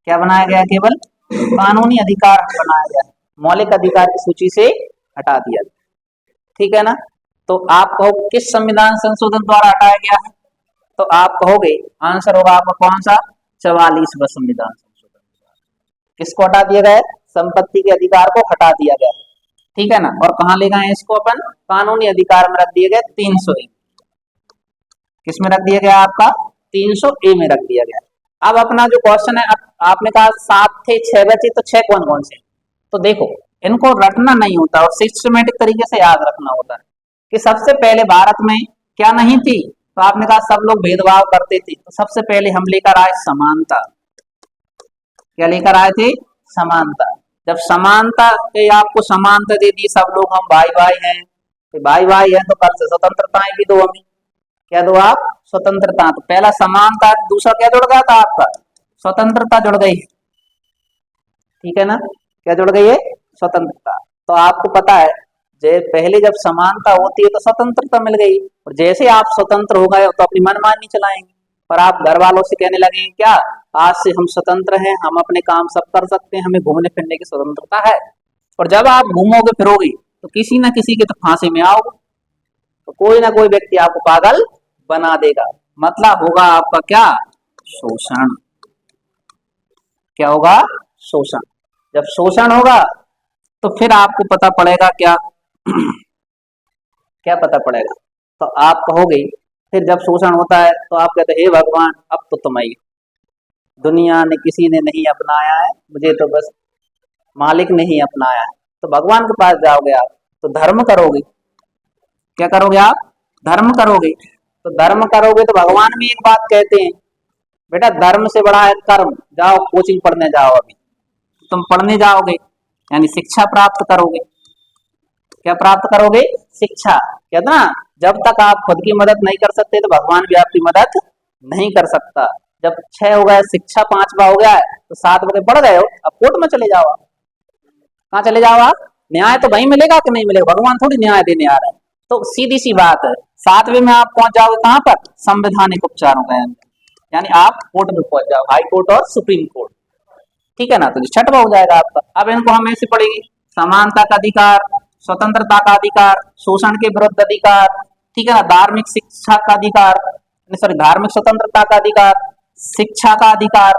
क्या बनाया गया, केवल कानूनी अधिकार बनाया गया, मौलिक अधिकार की सूची से हटा दिया गया। ठीक है ना, तो आप कहो किस संविधान संशोधन द्वारा हटाया गया है, तो आप कहोगे आंसर होगा आपका कौन सा, 44वां संविधान संशोधन। किसको हटा दिया गया है, संपत्ति के अधिकार को हटा दिया गया। ठीक है ना। और कहाँ ले गए इसको अपन, कानूनी अधिकार में रख दिए गए 300 ए। किस में रख दिया गया आपका, 300 ए में रख दिया गया। अब अपना जो क्वेश्चन है, आपने कहा 7 थे 6 बचे, तो 6 कौन कौन से, तो देखो इनको रटना नहीं होता और सिस्टमेटिक तरीके से याद रखना होता है कि सबसे पहले भारत में क्या नहीं थी, तो आपने कहा सब लोग भेदभाव करते थे, तो सबसे पहले हम लेकर आए समानता। क्या लेकर आए थे, समानता। जब समानता के आपको समानता दे दी, सब लोग हम भाई भाई हैं, तो भाई भाई हैं तो कल से स्वतंत्रताएं भी दो हमें। क्या दो आप, स्वतंत्रता। तो पहला समानता, दूसरा क्या जुड़ गया था आपका, स्वतंत्रता जुड़ गई, ठीक है ना। क्या जुड़ गई है, स्वतंत्रता। तो आपको पता है पहले जब समानता होती है तो स्वतंत्रता मिल गई, और जैसे आप स्वतंत्र हो गए तो अपनी मनमानी चलाएंगे। पर आप घर वालों से कहने लगे क्या, आज से हम स्वतंत्र हैं, हम अपने काम सब कर सकते हैं, हमें घूमने फिरने की स्वतंत्रता है। और जब आप घूमोगे फिरोगे तो किसी ना किसी के तो फांसी में आओगे, तो कोई ना कोई व्यक्ति आपको पागल बना देगा, मतलब होगा आपका क्या, शोषण। क्या होगा, शोषण। जब शोषण होगा तो फिर आपको पता पड़ेगा क्या क्या पता पड़ेगा, तो आप कहोगे, फिर जब शोषण होता है तो आप कहते हैं हे भगवान अब तो तुम ही, दुनिया ने किसी ने नहीं अपनाया है, मुझे तो बस मालिक ने ही अपनाया है। तो भगवान के पास जाओगे आप, तो धर्म करोगे। क्या करोगे आप, धर्म करोगे। तो धर्म करोगे तो भगवान भी एक बात कहते हैं, बेटा धर्म से बड़ा है कर्म, जाओ कोचिंग पढ़ने जाओ। अभी तुम पढ़ने जाओगे यानी शिक्षा प्राप्त करोगे। क्या प्राप्त करोगे, शिक्षा। कहते ना, जब तक आप खुद की मदद नहीं कर सकते तो भगवान भी आपकी मदद नहीं कर सकता। जब 6 हो गया, शिक्षा 5वां हो गया है, तो 7 बजे पढ़ गए हो, अब कोर्ट में चले जाओ। कहाँ चले जाओ आप, न्याय तो वही मिलेगा कि नहीं मिलेगा, भगवान थोड़ी न्याय देने आ रहे हैं। तो सीधी सी बात है, 7वें में आप पहुंच जाओगे कहाँ पर, संवैधानिक उपचारों का, यानी आप कोर्ट में पहुंच जाओ, हाई कोर्ट और सुप्रीम कोर्ट, ठीक है ना। तो 6वां हो जाएगा आपका। अब इनको हम ऐसे पढ़ेंगे, समानता का अधिकार, स्वतंत्रता का अधिकार, शोषण के विरुद्ध अधिकार, ठीक है ना, धार्मिक शिक्षा का अधिकार, सॉरी धार्मिक स्वतंत्रता का अधिकार, शिक्षा का अधिकार,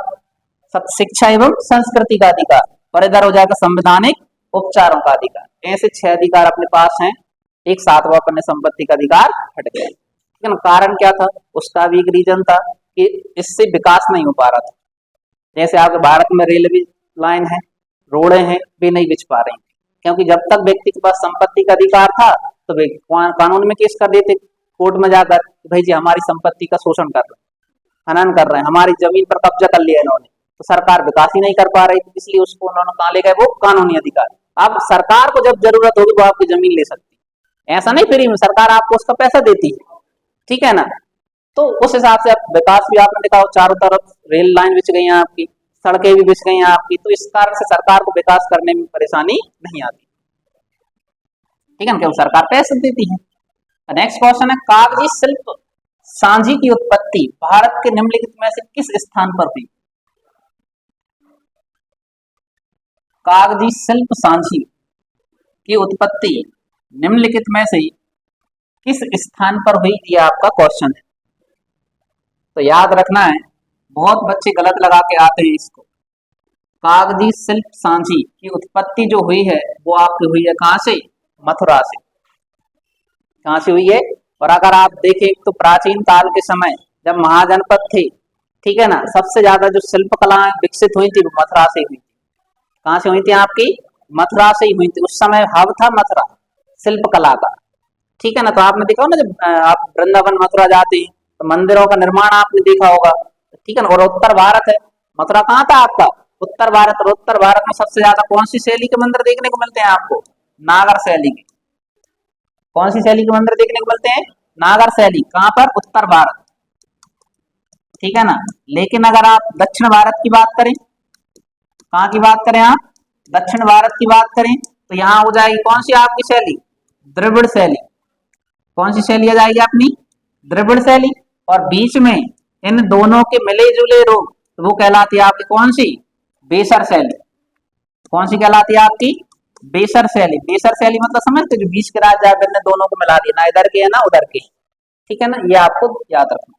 शिक्षा एवं संस्कृति का अधिकार, और इधर हो जाएगा संवैधानिक उपचारों का अधिकार। ऐसे 6 अधिकार अपने पास हैं, एक 7वां अपने संपत्ति का अधिकार हट गया, ठीक है ना। कारण क्या था, उसका भी एक रीजन था कि इससे विकास नहीं हो पा रहा था। जैसे आपके भारत में रेलवे लाइन है, रोडें हैं, वे नहीं बिछ पा रही, क्योंकि जब तक व्यक्ति के पास संपत्ति का अधिकार था तो वे कानून में केस कर देते कोर्ट में जाकर, भाई जी हमारी संपत्ति का शोषण कर रहे हैं, हनन कर रहे हैं, हमारी जमीन पर कब्जा कर लिया इन्होंने, तो सरकार विकास ही नहीं कर पा रही थी, इसलिए उसको उन्होंने कहा ले गए, वो कानूनी अधिकार। अब सरकार को जब जरूरत होगी वो आपकी जमीन ले सकती है, ऐसा नहीं फ्री में, सरकार आपको उसका पैसा देती है, ठीक है ना। तो उस हिसाब से विकास भी आपने देखा, चारों तरफ रेल लाइन बिछ गई हैं आपकी, सड़कें भी बिछ गई हैं आपकी, तो इस कारण से सरकार को विकास करने में परेशानी नहीं आती, ठीक है ना, क्योंकि सरकार पैसे देती है। नेक्स्ट क्वेश्चन है, कागजी शिल्प सांझी की उत्पत्ति भारत के निम्नलिखित में से किस स्थान पर हुई। कागजी शिल्प सांझी की उत्पत्ति निम्नलिखित में से किस स्थान पर हुई, यह आपका क्वेश्चन है। तो याद रखना है, बहुत बच्चे गलत लगा के आते हैं इसको। कागजी शिल्प सांझी की उत्पत्ति जो हुई है वो आपकी हुई है कहां से, मथुरा से। कहां से हुई है, और अगर आप देखें तो प्राचीन काल के समय जब महाजनपद थे, ठीक है ना, सबसे ज्यादा जो शिल्प कलाएं विकसित हुई थी वो मथुरा से हुई थी। कहां से हुई थी आपकी, मथुरा से ही हुई थी। उस समय हब था मथुरा शिल्प कला का, ठीक है ना। तो आपने देखा हो ना, जब आप वृंदावन मथुरा जाते हैं तो मंदिरों का निर्माण आपने देखा होगा, ठीक है ना। और उत्तर भारत है, मथुरा कहाँ था आपका, उत्तर भारत। और उत्तर भारत में सबसे ज्यादा कौन सी शैली के मंदिर देखने को मिलते हैं आपको, नागर शैली के। कौन सी शैली के मंदिर देखने को मिलते हैं, नागर शैली। कहां पर, उत्तर भारत, ठीक है ना। लेकिन अगर आप दक्षिण भारत की बात करें, कहां की बात करें आप, दक्षिण भारत की बात करें, तो यहां हो जाएगी कौन सी आपकी शैली, द्रविड़ शैली। कौन सी शैली आ जाएगी अपनी, द्रविड़ शैली। और बीच में इन दोनों के मिले जुले रूप, तो वो कहलाती है आपकी कौन सी, बेसर शैली। कौन सी कहलाती है आपकी, बेसर शैली। बेसर शैली मतलब समझते, जो बीच के राजा ने दोनों को मिला दिया, ना इधर के है ना उधर के, ठीक है ना, ये आपको याद रखना।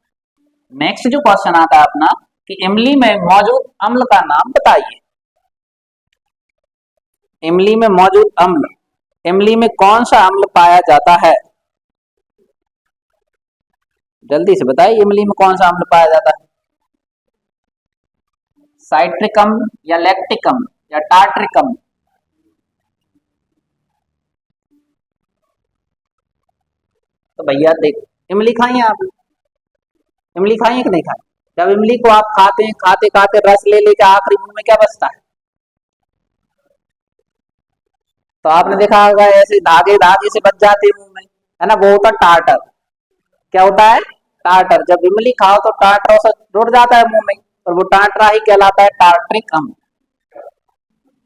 नेक्स्ट जो क्वेश्चन आता है अपना, कि इमली में मौजूद अम्ल का नाम बताइए। इमली में मौजूद अम्ल इमली में कौन सा अम्ल पाया जाता है? जल्दी से बताइए, इमली में कौन सा अम्ल पाया जाता है? साइट्रिक अम्ल या लैक्टिक अम्ल या टार्ट्रिक अम्ल? तो भैया देख, इमली खाई है आप? इमली खाई है कि नहीं खाई? जब इमली को आप खाते हैं, खाते खाते रस ले लेके आखिरी मुंह में क्या बचता है? तो आपने देखा होगा ऐसे धागे धागे से बच जाते हैं मुंह में, है ना, वो होता है टार्टर। क्या होता है? टार्टर। जब इमली खाओ तो टार्टर से जुड़ जाता है मुंह में, और वो टार्टरा ही कहलाता है टार्ट्रिक अम्ल।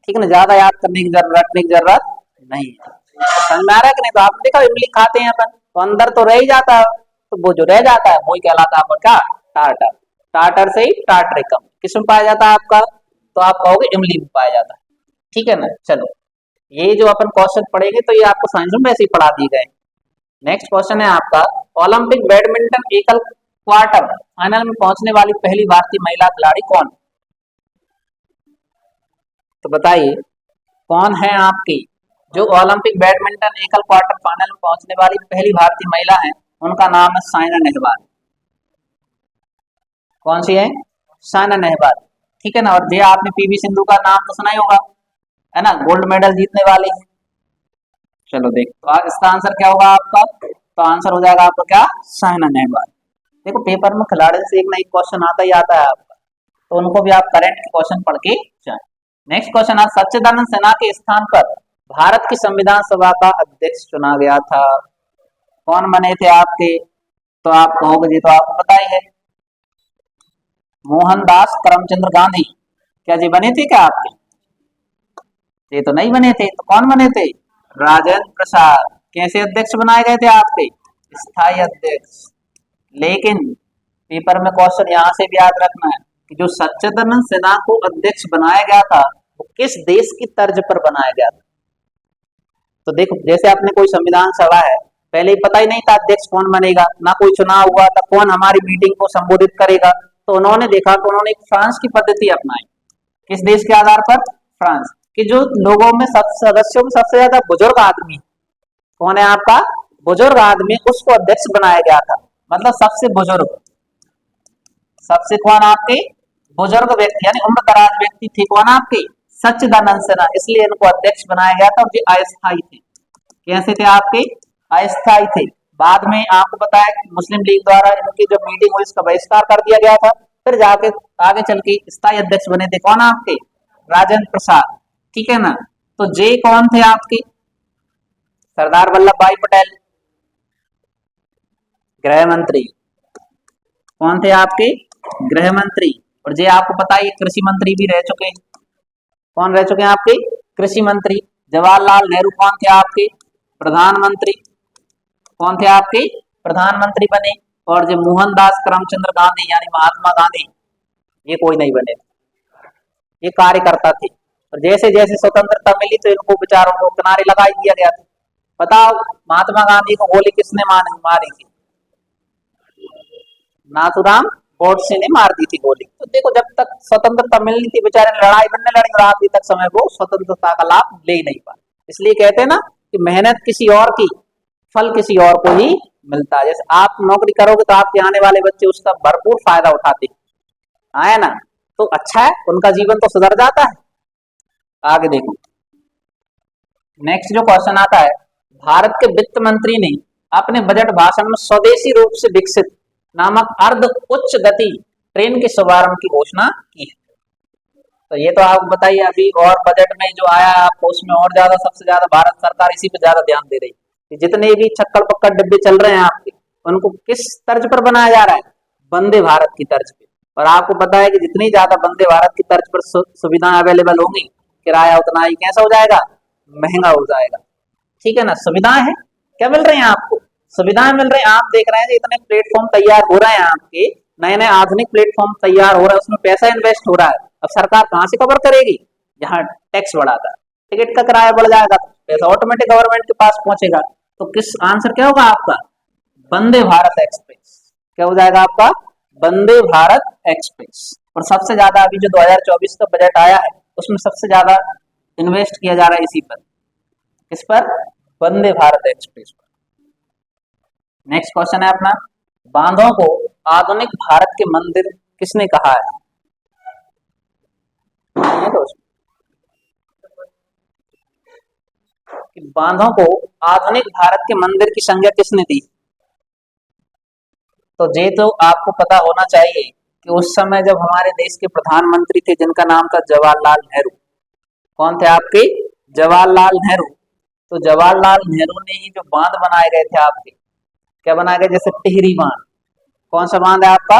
ठीक है ना, ज्यादा याद करने की जरूरत रखने की जरूरत नहीं है। समझ में आ रहा है कि नहीं? तो आपने देखा इमली खाते हैं अपन तो अंदर तो रह ही जाता है, तो वो जो रह जाता है वही कहलाता है आपका क्या? टार्टर। टार्टर से ही टार्ट्रिक अम्ल किसमें पाया जाता है आपका? तो आप कहोगे इमली में पाया जाता है। ठीक है ना, चलो ये जो अपन क्वेश्चन पढ़ेंगे तो ये आपको साइंस में वैसे ही पढ़ा दिए गए। नेक्स्ट क्वेश्चन है आपका, ओलंपिक बैडमिंटन एकल क्वार्टर फाइनल में पहुंचने वाली पहली भारतीय महिला खिलाड़ी कौन? तो बताइए कौन है आपकी जो ओलंपिक बैडमिंटन एकल क्वार्टर फाइनल में पहुंचने वाली पहली भारतीय महिला है? उनका नाम है साइना नेहवाल। कौन सी है? साइना नेहवाल। ठीक है ना, और ये आपने पीवी सिंधु का नाम तो सुना ही होगा, है ना, गोल्ड मेडल जीतने वाली है। चलो देख, तो इसका आंसर क्या होगा आपका? तो आंसर हो जाएगा आपका क्या? साइना नेहवाल। देखो पेपर में खिलाड़ी से एक ना एक क्वेश्चन आता ही आता है आपका, तो उनको भी आप करंट के क्वेश्चन पढ़ के जाए। नेक्स्ट क्वेश्चन, आज सच्चिदानंद सिन्हा के स्थान पर भारत की संविधान सभा का अध्यक्ष चुना गया था, कौन बने थे आपके? तो आप कहोगे जी तो आपको पता ही है, मोहनदास करमचंद गांधी। क्या जी बने थे क्या आपके? ये तो नहीं बने थे, तो कौन बने थे? राजेंद्र प्रसाद। कैसे अध्यक्ष बनाए गए थे आपके? स्थायी अध्यक्ष। लेकिन पेपर में क्वेश्चन यहाँ से भी याद रखना है कि जो सच्चिदानंद सिन्हा को अध्यक्ष बनाया गया था वो किस देश की तर्ज पर बनाया गया था? तो देखो जैसे आपने कोई संविधान सभा है, पहले ही पता ही नहीं था अध्यक्ष कौन बनेगा, ना कोई चुनाव हुआ था, कौन हमारी मीटिंग को संबोधित करेगा, तो उन्होंने देखा कि उन्होंने एक फ्रांस की पद्धति अपनाई। किस देश के आधार पर? फ्रांस। कि जो लोगों में सब सदस्यों में सबसे ज्यादा बुजुर्ग आदमी कौन है आपका? बुजुर्ग आदमी, उसको अध्यक्ष बनाया गया था। मतलब सबसे बुजुर्ग, सबसे कौन आपके? बुजुर्ग व्यक्ति यानी उम्र दराज व्यक्ति थे कौन आपके? सच्चिदानंद सिन्हा, इसलिए इनको अध्यक्ष बनाया गया था। और ये अस्थायी थे। कैसे थे आपके? अस्थायी थे। बाद में आपको पता है मुस्लिम लीग द्वारा इनकी जब मीटिंग हुई इसका बहिष्कार कर दिया गया था, फिर जाके आगे चल के स्थायी अध्यक्ष बने थे कौन आपके? राजेंद्र प्रसाद। ठीक है ना, तो जे कौन थे आपके? सरदार वल्लभ भाई पटेल, गृह मंत्री। कौन थे आपके? गृह मंत्री। और जे आपको पता है कृषि मंत्री भी रह चुके हैं। कौन रह चुके हैं आपके? कृषि मंत्री। जवाहरलाल नेहरू कौन थे आपके? प्रधानमंत्री। कौन थे आपके? प्रधानमंत्री बने। और जो मोहनदास करमचंद गांधी यानी महात्मा गांधी, ये कोई नहीं बने, ये कार्यकर्ता थे। और जैसे जैसे स्वतंत्रता मिली तो इनको बेचारों को किनारे लगा ही दिया गया था। बताओ महात्मा गांधी को गोली किसने मारी थी? नाथूराम गोडसे ने मार दी थी गोली। तो देखो जब तक स्वतंत्रता मिलनी थी बेचारे लड़ाई बनने लड़ी, और आखिरी तक समय वो स्वतंत्रता का लाभ ले ही नहीं पाए। इसलिए कहते हैं ना कि मेहनत किसी और की, फल किसी और को ही मिलता है। जैसे आप नौकरी करोगे तो आपके आने वाले बच्चे उसका भरपूर फायदा उठाते आए ना, तो अच्छा है, उनका जीवन तो सुधर जाता है। आगे देखो नेक्स्ट जो क्वेश्चन आता है, भारत के वित्त मंत्री ने अपने बजट भाषण में स्वदेशी रूप से विकसित नामक अर्ध उच्च गति ट्रेन के शुभारंभ की घोषणा की है। तो ये तो आप बताइए अभी, और बजट में जो आया है आपको उसमें और ज्यादा सबसे ज्यादा भारत सरकार इसी पे ज्यादा ध्यान दे रही है कि जितने भी चक्कर पक्कर डिब्बे चल रहे हैं आपके, उनको किस तर्ज पर बनाया जा रहा है? वंदे भारत की तर्ज पे। और आपको पता है कि जितनी ज्यादा वंदे भारत की तर्ज पर सुविधाएं अवेलेबल होंगी, किराया उतना ही कैसा हो जाएगा? महंगा हो जाएगा। ठीक है ना, सुविधाएं हैं, क्या मिल रही हैं आपको? सुविधाएं मिल रही हैं। आप देख रहे हैं कि इतने प्लेटफॉर्म तैयार हो रहे हैं आपके, नए नए आधुनिक प्लेटफॉर्म तैयार हो रहा है, उसमें पैसा इन्वेस्ट हो रहा है। अब सरकार कहाँ से कवर करेगी? यहाँ टैक्स बढ़ाकर टिकट का किराया बढ़ जाएगा तो पैसा ऑटोमेटिक गवर्नमेंट के पास पहुंचेगा। तो किस आंसर क्या होगा आपका? वंदे भारत एक्सप्रेस। क्या हो जाएगा आपका? वंदे भारत एक्सप्रेस। और सबसे ज्यादा अभी जो 2024 का बजट आया है उसमें सबसे ज्यादा इन्वेस्ट किया जा रहा है इसी पर। किस पर? वंदे भारत एक्सप्रेस पर। नेक्स्ट क्वेश्चन है अपना, बांधों को आधुनिक भारत के मंदिर किसने कहा है? दोस्तों, कि बांधों को आधुनिक भारत के मंदिर की संज्ञा किसने दी? तो ये तो आपको पता होना चाहिए कि उस समय जब हमारे देश के प्रधानमंत्री थे जिनका नाम था जवाहरलाल नेहरू। कौन थे आपके? जवाहरलाल नेहरू। तो जवाहरलाल नेहरू ने ही जो बांध बनाए गए थे आपके, क्या बनाए गए? जैसे टिहरी बांध। कौन सा बांध है आपका?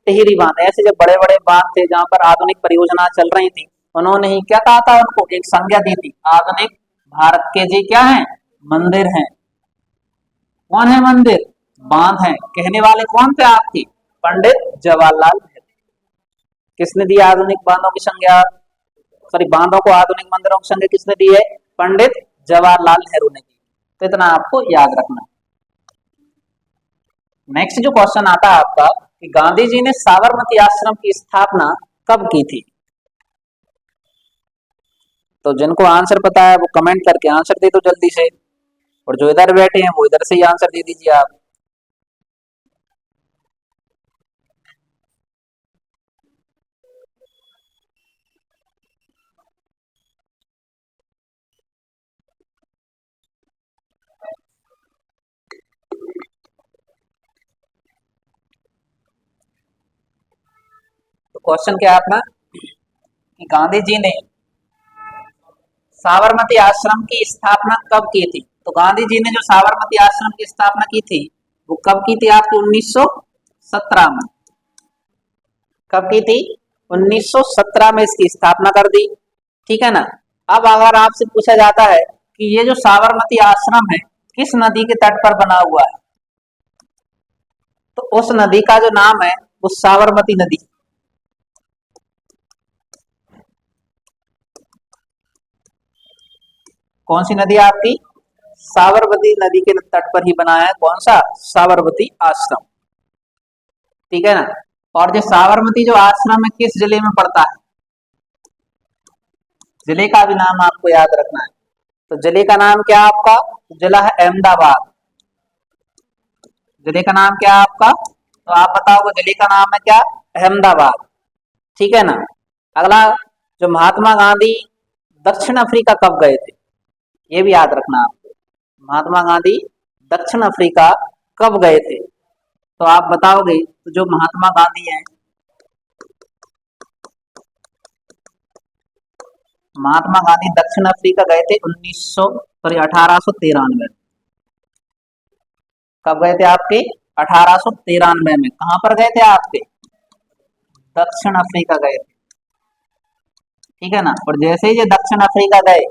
टिहरी बांध। ऐसे जो बड़े बड़े बांध थे जहां पर आधुनिक परियोजना चल रही थी, उन्होंने ही क्या कहा था? उनको एक संज्ञा दी थी, आधुनिक भारत के जी क्या है? मंदिर हैं। कौन है मंदिर? बांध है। कहने वाले कौन थे आपके? पंडित जवाहरलाल नेहरू। किसने दी आधुनिक बांधों की संज्ञा? सॉरी, बांधों को आधुनिक मंदिरों की संज्ञा किसने दी है? पंडित जवाहरलाल नेहरू ने दी। तो इतना आपको याद रखना। नेक्स्ट जो क्वेश्चन आता है आपका कि गांधी जी ने साबरमती आश्रम की स्थापना कब की थी? तो जिनको आंसर पता है वो कमेंट करके आंसर दे दो जल्दी से, और जो इधर बैठे हैं वो इधर से ही आंसर दे दीजिए आप। तो क्वेश्चन क्या है अपना कि गांधी जी ने साबरमती आश्रम की स्थापना कब की थी? तो गांधी जी ने जो साबरमती आश्रम की स्थापना की थी वो कब की थी आपकी? 1917 में। कब की थी? 1917 में इसकी स्थापना कर दी। ठीक है ना। अब अगर आपसे पूछा जाता है कि ये जो साबरमती आश्रम है किस नदी के तट पर बना हुआ है, तो उस नदी का जो नाम है वो साबरमती नदी। कौन सी नदी आपकी? साबरमती नदी के तट पर ही बना है। कौन सा? साबरमती आश्रम। ठीक है ना। और जो साबरमती जो आश्रम है किस जिले में पड़ता है? जिले का भी नाम आपको याद रखना है। तो जिले का नाम क्या आपका? जिला है अहमदाबाद। जिले का नाम क्या है आपका? तो आप बताओगे जिले का नाम है क्या? अहमदाबाद। ठीक है ना। अगला, जो महात्मा गांधी दक्षिण अफ्रीका कब गए थे? ये भी याद रखना आपको। महात्मा गांधी दक्षिण अफ्रीका कब गए थे? तो आप बताओगे तो जो महात्मा गांधी हैं, महात्मा गांधी दक्षिण अफ्रीका गए थे 1893 में। कब गए थे आपके? 1893 में। कहां पर गए थे आपके? दक्षिण अफ्रीका गए थे। ठीक है ना। और जैसे ही ये दक्षिण अफ्रीका गए,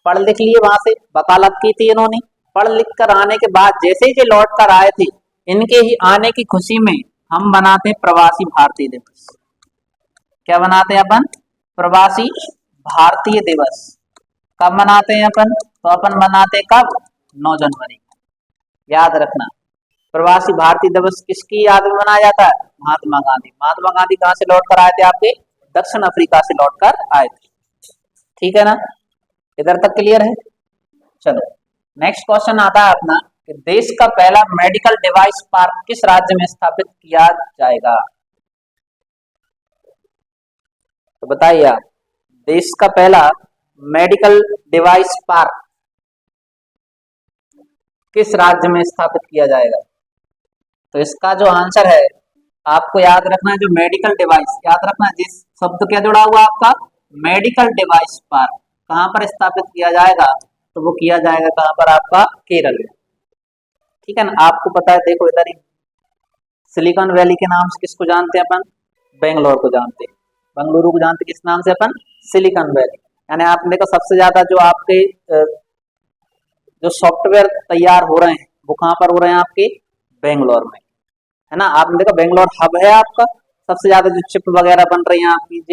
पढ़ लिख लिए, वहां से वकालत की थी इन्होंने। पढ़ लिख कर आने के बाद जैसे ही ये लौट कर आए थे, इनके ही आने की खुशी में हम बनाते हैं प्रवासी भारतीय दिवस। क्या बनाते हैं अपन? प्रवासी भारतीय दिवस। कब मनाते हैं अपन? तो अपन मनाते हैं कब? 9 जनवरी। याद रखना, प्रवासी भारतीय दिवस किसकी याद में मनाया जाता है? महात्मा गांधी। महात्मा गांधी कहां से लौट कर आए थे आपके? दक्षिण अफ्रीका से लौट कर आए थे। ठीक है ना। इधर तक क्लियर है? चलो, नेक्स्ट क्वेश्चन आता है अपना कि देश का पहला मेडिकल डिवाइस पार्क किस राज्य में स्थापित किया जाएगा? तो बताइए आप, देश का पहला मेडिकल डिवाइस पार्क किस राज्य में स्थापित किया जाएगा? तो इसका जो आंसर है आपको याद रखना है, जो मेडिकल डिवाइस, याद रखना जिस शब्द क्या जुड़ा हुआ आपका? Medical device park. कहां पर स्थापित किया जाएगा? तो वो किया जाएगा कहां पर आपका? केरल में। ठीक है ना। आपको पता है, देखो इधर ही सिलिकॉन वैली के नाम से किसको जानते हैं अपन? बेंगलोर को जानते हैं। बेंगलुरु को जानते किस नाम से अपन? Silicon valley. यानी आपने देखो सबसे ज्यादा जो आपके जो सॉफ्टवेयर तैयार हो रहे हैं वो कहां पर हो रहे हैं? आपके बेंगलोर में, है ना। आपने देखा बेंगलोर हब है आपका। सबसे ज्यादा जो चिप वगैरह बन रही है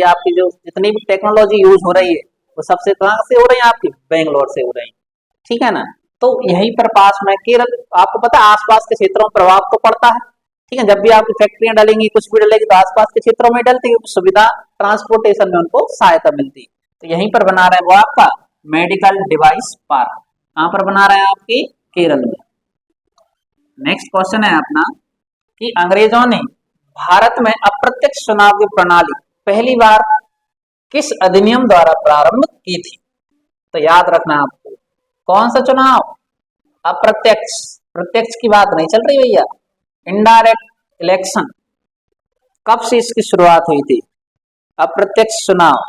आपकी जो जितनी भी टेक्नोलॉजी यूज हो रही है वो सबसे कहां से हो रही है? आपकी बेंगलोर से हो रही है। ठीक है ना। तो यहीं पर पास में केरल, आपको पता है आसपास के क्षेत्रों में प्रभाव तो पड़ता है। ठीक है, जब भी आपकी फैक्ट्रियां डलेंगी, कुछ भी डलेगी, तो आसपास के क्षेत्रों में डलती है, सुविधा ट्रांसपोर्टेशन में उनको सहायता मिलती है। तो यहीं पर बना रहे हैं वो आपका मेडिकल डिवाइस पार्क। कहां पर बना रहे हैं आपके केरल में। नेक्स्ट क्वेश्चन है अपना कि अंग्रेजों ने भारत में अप्रत्यक्ष चुनाव की प्रणाली पहली बार किस अधिनियम द्वारा प्रारंभ की थी। तो याद रखना आपको, कौन सा चुनाव, अप्रत्यक्ष, प्रत्यक्ष की बात नहीं चल रही भैया, इनडायरेक्ट इलेक्शन। कब से इसकी शुरुआत हुई थी, अप्रत्यक्ष चुनाव।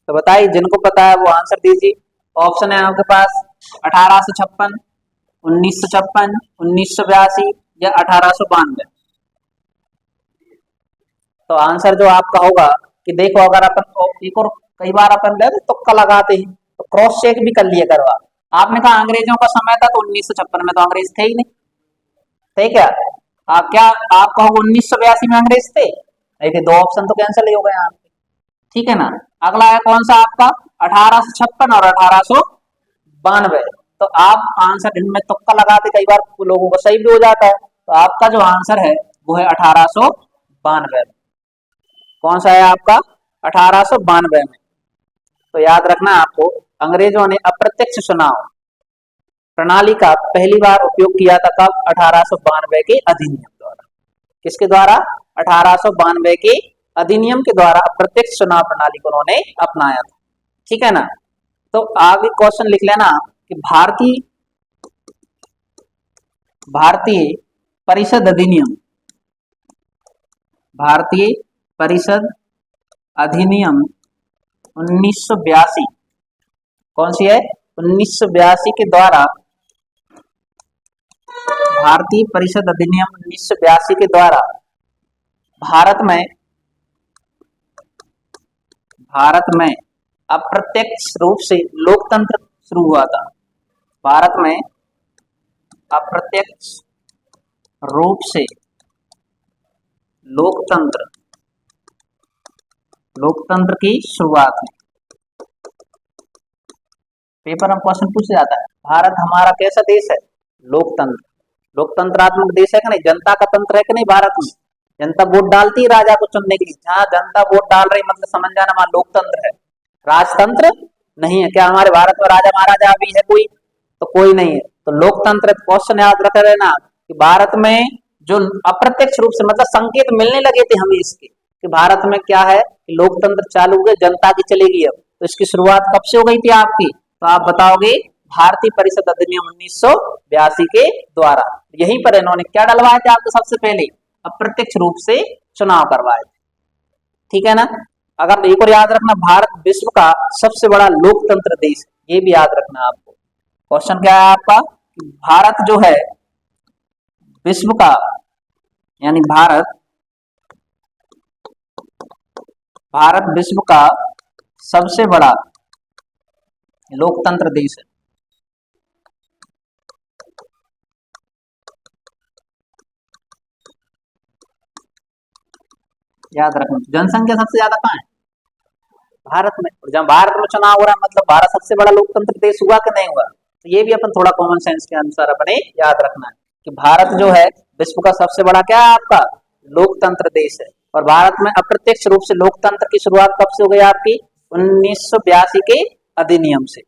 तो बताइए, जिनको पता है वो आंसर दीजिए। ऑप्शन है आपके पास 1856, 1956, 1982 या 1892। तो आंसर जो आपका होगा कि देखो, अगर अपन एक और कई बार अपन गए तो तुक्का लगाते हैं, तो क्रॉस चेक भी कर लिया करवा। आपने कहा अंग्रेजों का समय था, तो 1956 में तो अंग्रेज थे ही नहीं, थे क्या? क्या आप कहोगे 1982 में अंग्रेज थे? नहीं थे, दो ऑप्शन तो कैंसिल ही हो गए आपके। ठीक है ना। अगला है कौन सा आपका, 1856 और 1892। तो आप आंसर इनमें तुक्का लगाते, कई बार लोगों का सही भी हो जाता है। तो आपका जो आंसर है वो है 1892। कौन सा है आपका, 1892 में। तो याद रखना आपको, अंग्रेजों ने अप्रत्यक्ष चुनाव प्रणाली का पहली बार उपयोग किया था कब, 1892 के अधिनियम द्वारा। किसके द्वारा, 1892 के अधिनियम के द्वारा अप्रत्यक्ष चुनाव प्रणाली को उन्होंने अपनाया था। ठीक है ना। तो आगे क्वेश्चन लिख लेना कि भारतीय भारतीय परिषद अधिनियम, भारतीय परिषद अधिनियम 1982, कौन सी है, 1982 के द्वारा, भारतीय परिषद अधिनियम 1982 के द्वारा भारत में अप्रत्यक्ष रूप से लोकतंत्र शुरू हुआ था। भारत में अप्रत्यक्ष रूप से लोकतंत्र की शुरुआत हुई। पेपर में क्वेश्चन पूछ जाता है, भारत हमारा कैसा देश है, लोकतंत्र, लोकतंत्रात्मक देश है कि नहीं, जनता का तंत्र है कि नहीं भारत में। जनता वोट डालती है राजा को चुनने के लिए, जहां जनता वोट डाल रही मतलब समझ जाना वहां लोकतंत्र है, राजतंत्र नहीं है। क्या हमारे भारत में राजा महाराजा भी है कोई, तो कोई नहीं है। तो लोकतंत्र, क्वेश्चन याद रख लेना कि भारत में जो अप्रत्यक्ष रूप से मतलब संकेत मिलने लगे थे हमें इसके कि भारत में क्या है कि लोकतंत्र चालू हुए, जनता की चलेगी अब। तो इसकी शुरुआत कब से हो गई थी आपकी, तो आप बताओगे भारतीय परिषद अधिनियम 1982 के द्वारा। यहीं पर इन्होंने क्या डलवाए थे आपको, सबसे पहले अप्रत्यक्ष रूप से चुनाव करवाए थे। ठीक है ना। अगर एक और याद रखना, भारत विश्व का सबसे बड़ा लोकतंत्र देश, ये भी याद रखना आपको। क्वेश्चन क्या है आपका, भारत जो है विश्व का, यानी भारत विश्व का सबसे बड़ा लोकतंत्र देश है। याद रखना, जनसंख्या सबसे ज्यादा कहाँ है, भारत में। जब भारत में चुनाव हो रहा है मतलब भारत सबसे बड़ा लोकतंत्र देश हुआ कि नहीं हुआ। तो ये भी अपन थोड़ा कॉमन सेंस के अनुसार अपने याद रखना है कि भारत जो है विश्व का सबसे बड़ा क्या है आपका, लोकतंत्र देश है। और भारत में अप्रत्यक्ष रूप से लोकतंत्र की शुरुआत कब से हो गई आपकी, 1982 के अधिनियम से।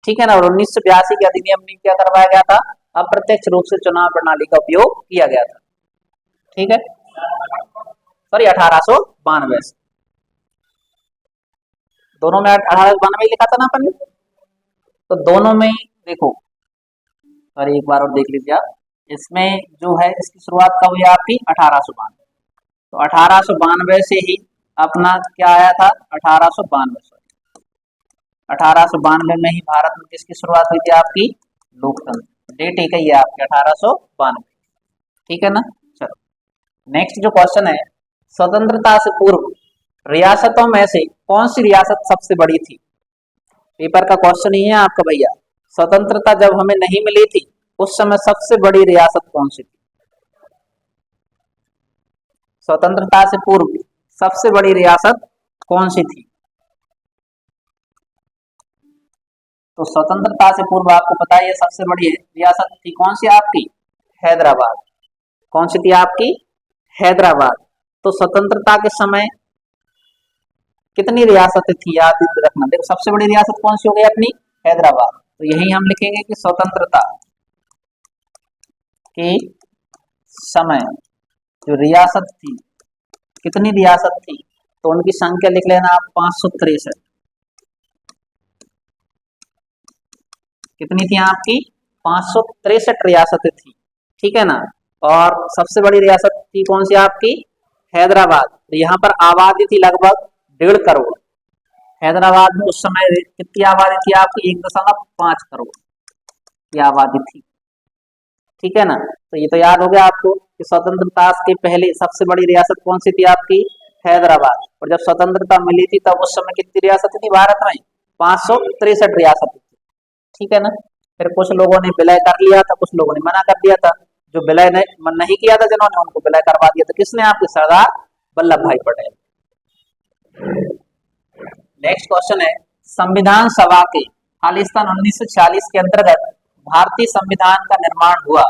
ठीक है ना। और 1982 के अधिनियम में क्या करवाया गया था, अप्रत्यक्ष रूप से चुनाव प्रणाली का उपयोग किया गया था। ठीक है, सॉरी 1892 से, दोनों में 1892 लिखा था ना अपन ने, तो दोनों में देखो, सॉरी एक बार और देख लीजिए आप, इसमें जो है इसकी शुरुआत कब हुई आपकी, 1892। तो 1892 से ही अपना क्या आया था, 1892 में ही भारत में किसकी शुरुआत हुई थी आपकी, लोकतंत्र। डेट एक ही है आपकी 1892। ठीक है ना। चलो नेक्स्ट जो क्वेश्चन है, स्वतंत्रता से पूर्व रियासतों में से कौन सी रियासत सबसे बड़ी थी। पेपर का क्वेश्चन ही है आपका भैया, स्वतंत्रता जब हमें नहीं मिली थी उस समय सबसे बड़ी रियासत कौन सी थी। स्वतंत्रता से पूर्व सबसे बड़ी रियासत कौन सी थी। तो स्वतंत्रता से पूर्व आपको पता है सबसे बड़ी रियासत थी कौन सी आपकी, हैदराबाद। कौन सी थी आपकी, हैदराबाद। तो स्वतंत्रता के समय कितनी रियासतें थी, याद रखना। देखो सबसे बड़ी रियासत कौन सी हो गई अपनी, हैदराबाद। तो यही हम लिखेंगे कि स्वतंत्रता के समय जो रियासत थी, कितनी रियासत थी, तो उनकी संख्या लिख लेना आप 563। कितनी थी आपकी, 563 रियासतें थी, ठीक है ना। और सबसे बड़ी रियासत थी कौन सी आपकी, हैदराबाद। तो यहाँ पर आबादी थी लगभग 1.5 करोड़। हैदराबाद में उस समय कितनी आबादी थी आपकी, 1.5 करोड़ की आबादी थी, ठीक है ना। तो ये तो याद हो गया आपको कि स्वतंत्रता के पहले सबसे बड़ी रियासत कौन सी थी आपकी, हैदराबाद। और जब स्वतंत्रता मिली थी तब उस समय कितनी रियासतें थी भारत में, 563 रियासतें थी, ठीक है ना। फिर कुछ लोगों ने विलय कर लिया था, कुछ लोगों ने मना कर दिया था। जो विलय नहीं किया था जिन्होंने, उनको विलय करवा दिया था किसने, आपके सरदार वल्लभ भाई पटेल। नेक्स्ट क्वेश्चन है, संविधान सभा के खालिस्तान 1946 के अंतर्गत भारतीय संविधान का निर्माण हुआ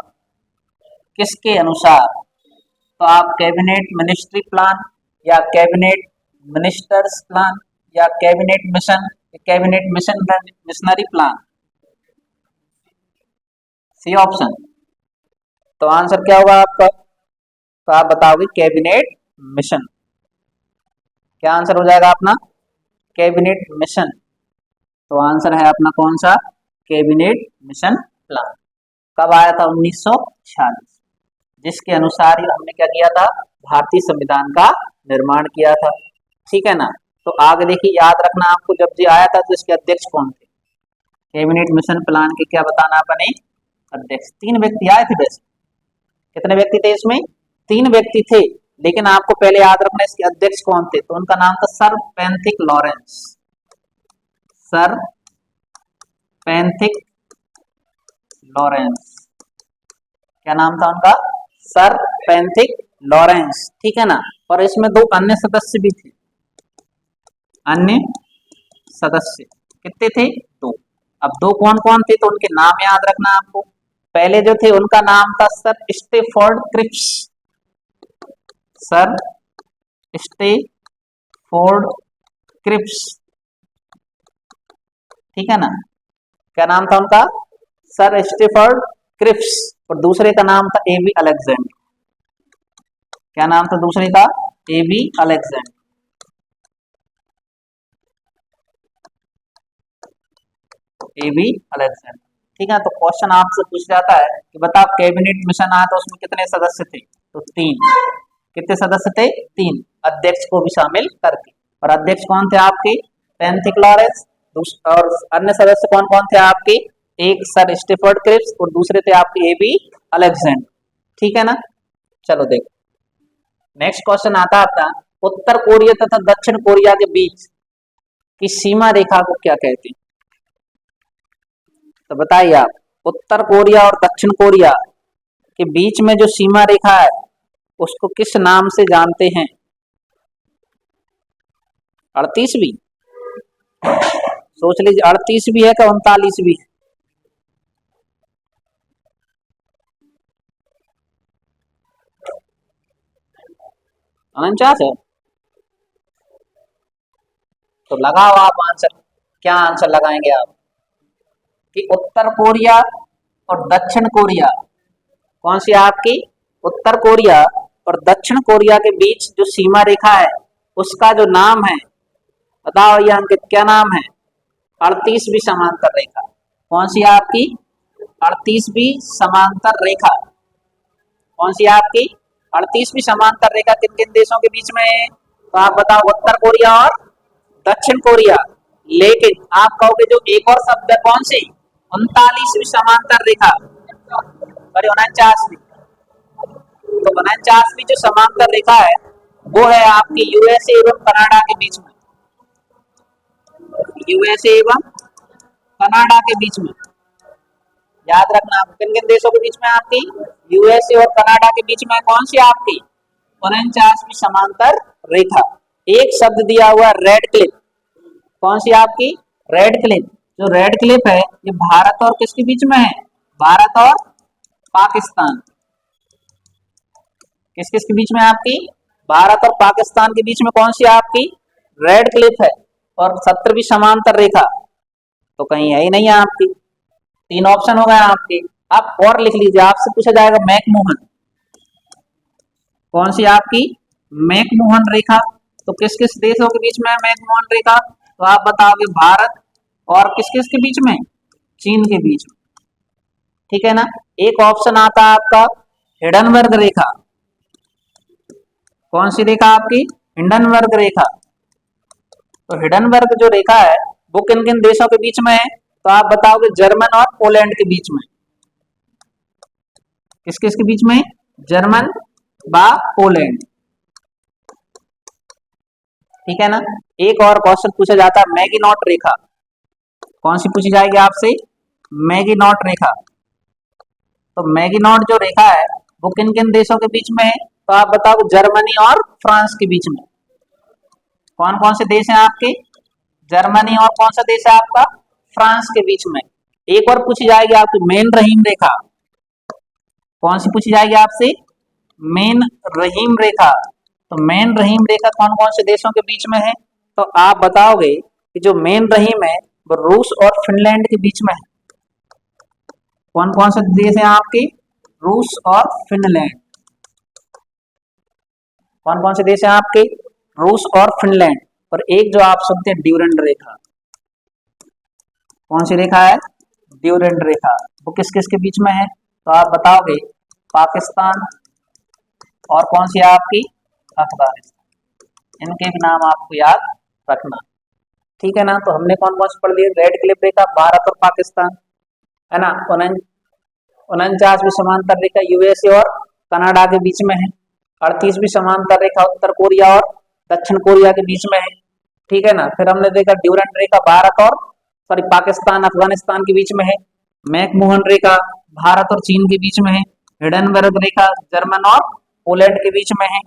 किसके अनुसार। तो आप कैबिनेट मिनिस्ट्री प्लान, या कैबिनेट मिनिस्टर्स प्लान, या cabinet mission, cabinet mission missionary plan, C option. तो आंसर क्या होगा आपका, तो आप बताओगे कैबिनेट मिशन। क्या आंसर हो जाएगा अपना, कैबिनेट मिशन। तो आंसर है अपना कौन सा, कैबिनेट मिशन प्लान। कब आया था, 1946, जिसके अनुसार ही हमने क्या किया था, भारतीय संविधान का निर्माण किया था, ठीक है ना। तो आगे देखिए, याद रखना आपको, जब ये आया था तो इसके अध्यक्ष कौन थे, कैबिनेट मिशन प्लान के क्या बताना अपने अध्यक्ष। 3 व्यक्ति आए थे वैसे, कितने व्यक्ति थे इसमें, 3 व्यक्ति थे, लेकिन आपको पहले याद रखना इसके अध्यक्ष कौन थे। तो उनका नाम था sir Pethick Lawrence, sir Pethick Lawrence. क्या नाम था उनका, सर पैंथिक लॉरेंस, ठीक है ना। और इसमें 2 अन्य सदस्य भी थे, अन्य सदस्य कितने थे, 2। अब 2 कौन कौन थे, तो उनके नाम याद रखना आपको। पहले जो थे उनका नाम था sir Stafford Cripps, sir Stafford Cripps, ठीक है ना। क्या नाम था उनका, सर स्टेफोर्ड क्रिप्स। और दूसरे का नाम था एबी अलेक्जेंडर। क्या नाम था दूसरे का, एबी अलेक्जेंडर, एबी अलेक्जेंडर, ठीक है। तो क्वेश्चन आपसे पूछ जाता है कि बताओ कैबिनेट मिशन आया तो उसमें कितने सदस्य थे, तो 3। कितने सदस्य थे, 3, अध्यक्ष को भी शामिल करके। और अध्यक्ष कौन थे आपके, पैंथिक लॉरेंस। और अन्य सदस्य कौन कौन थे आपके, एक सर स्टेफोर्ड क्रिप्स और दूसरे थे आपके एबी अलेक्जेंडर, ठीक है ना। चलो देखो नेक्स्ट क्वेश्चन आता आता, उत्तर कोरिया तथा दक्षिण कोरिया के बीच की सीमा रेखा को क्या कहते हैं। तो बताइए आप, उत्तर कोरिया और दक्षिण कोरिया के बीच में जो सीमा रेखा है उसको किस नाम से जानते हैं। 38वीं, सोच लीजिए 38वीं है क्या 39वीं है। 49 है। तो लगाओ आप आंसर, क्या आंसर लगाएंगे आप, कि उत्तर कोरिया और दक्षिण कोरिया, कौन सी आपकी, उत्तर कोरिया और दक्षिण कोरिया के बीच जो सीमा रेखा है उसका जो नाम है, बताओ ये अंकित क्या नाम है, 38वीं समांतर रेखा। कौन सी आपकी, 38वीं समांतर रेखा। कौन सी आपकी, 38वीं समांतर रेखा किन किन देशों के बीच में है, तो आप बताओ उत्तर कोरिया और दक्षिण कोरिया। लेकिन आप कहोगे जो एक और शब्द है कौन सी, 39वीं समांतर रेखा, अरे 49वीं। तो 49वीं जो समांतर रेखा है वो है आपकी यूएसए एवं कनाडा के बीच में, यूएसए एवं कनाडा के बीच में। याद रखना किन किन देशों के बीच में आपकी, यूएसए और कनाडा के बीच में कौन सी आपकी 49वीं समांतर रेखा। एक शब्द दिया हुआ रेड क्लिफ, कौन सी आपकी, रेड क्लिफ। जो रेड क्लिफ है ये भारत और किसके बीच में है, भारत और पाकिस्तान। किस किस के बीच में आपकी, भारत और पाकिस्तान के बीच में कौन सी आपकी रेड क्लिफ है और 70वीं समांतर रेखा तो कहीं है ही नहीं है आपकी। तीन ऑप्शन हो गए आपके। आप और लिख लीजिए, आपसे पूछा जाएगा मैकमोहन, कौन सी आपकी मैकमोहन रेखा, तो किस किस देशों के बीच में है मैकमोहन रेखा, तो आप बताओगे भारत और किस किस के बीच में, चीन के बीच में। ठीक है ना। एक ऑप्शन आता है आपका हिडनबर्ग रेखा, कौन सी रेखा आपकी, हिंडनबर्ग रेखा। तो हिडनबर्ग जो रेखा है वो किन किन देशों के बीच में है, तो आप बताओगे जर्मन और पोलैंड के बीच में। किस किस के बीच में, जर्मन व पोलैंड। ठीक है ना। एक और क्वेश्चन पूछा जाता है मैगिनॉट रेखा, कौन सी पूछी जाएगी आपसे, मैगिनॉट रेखा। तो मैगिनॉट जो रेखा है वो किन किन देशों के बीच में है, तो आप बताओ जर्मनी और फ्रांस के बीच में। कौन कौन से देश हैं आपके, जर्मनी और कौन सा देश है आपका, फ्रांस के बीच में। एक और पूछी जाएगी आपकी मेन रहीम रेखा, कौन सी पूछी जाएगी आपसे, मेन रहीम रेखा। तो मेन रहीम रेखा कौन कौन से देशों के बीच में है, तो आप बताओगे कि जो मेन रहीम है वो रूस और फिनलैंड के बीच में है। कौन कौन से देश हैं आपके, रूस और फिनलैंड। कौन कौन से देश हैं आपके, रूस और फिनलैंड। और एक जो आप सुनते हैं ड्यूरेंट रेखा, कौन सी रेखा है, ड्यूरेंट रेखा, वो किस किस के बीच में है, तो आप बताओगे पाकिस्तान और कौन सी है आपकी, अफगानिस्तान। इनके भी नाम आपको याद रखना। ठीक है ना। तो हमने कौन कौन से पढ़ लिए, रेड क्लिफ रेखा भारत और पाकिस्तान है ना, 49वीं समांतर रेखा यूएसए और कनाडा के बीच में है, 38वीं समांतर रेखा उत्तर कोरिया और दक्षिण कोरिया के बीच में है। ठीक है ना। फिर हमने देखा ड्यूरेंट रेखा भारत और पाकिस्तान अफगानिस्तान के बीच में है। मैकमोहन रेखा भारत और चीन के बीच में है। हिडनबर्ग रेखा जर्मन और पोलैंड के बीच में है।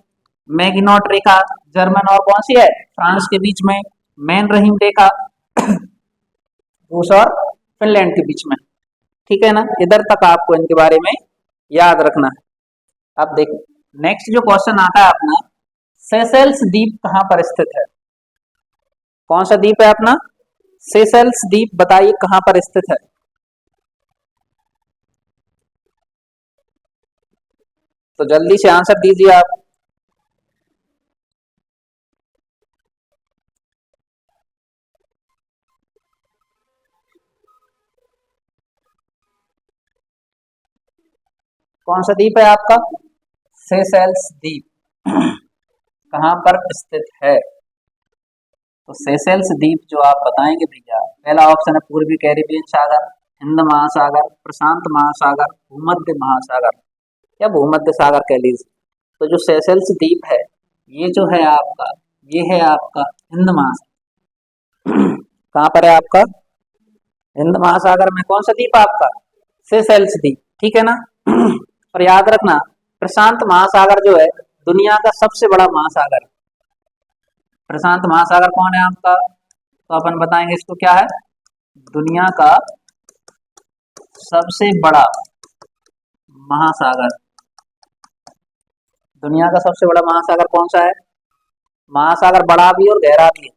मैगिनॉट रेखा जर्मन और कौन सी है, फ्रांस के बीच में। मेन रहीम रेखा रूस और फिनलैंड के बीच में। ठीक है ना। इधर तक आपको इनके बारे में याद रखना है। अब देखो नेक्स्ट जो क्वेश्चन आता है अपना, सेशेल्स द्वीप कहाँ पर स्थित है, कौन सा द्वीप है अपना, सेशेल्स द्वीप, बताइए कहां पर स्थित है। तो जल्दी से आंसर दीजिए आप। कौन सा द्वीप है आपका, सेशेल्स द्वीप कहां पर स्थित है। तो सेशेल्स द्वीप जो आप बताएंगे भैया, पहला ऑप्शन है पूर्वी कैरिबियन सागर, हिंद महासागर, प्रशांत महासागर, भूमध्य महासागर या भूमध्य सागर कह लीजिए। तो जो सेशेल्स द्वीप है ये जो है आपका, ये है आपका हिंद महासागर। कहाँ पर है आपका, हिंद महासागर में। कौन सा द्वीप आपका, सेशेल्स द्वीप। ठीक है ना। और याद रखना प्रशांत महासागर जो है दुनिया का सबसे बड़ा महासागर है। प्रशांत महासागर कौन है आपका, तो अपन बताएंगे इसको क्या है, दुनिया का सबसे बड़ा महासागर। दुनिया का सबसे बड़ा महासागर कौन सा है, महासागर बड़ा भी और गहरा भी है।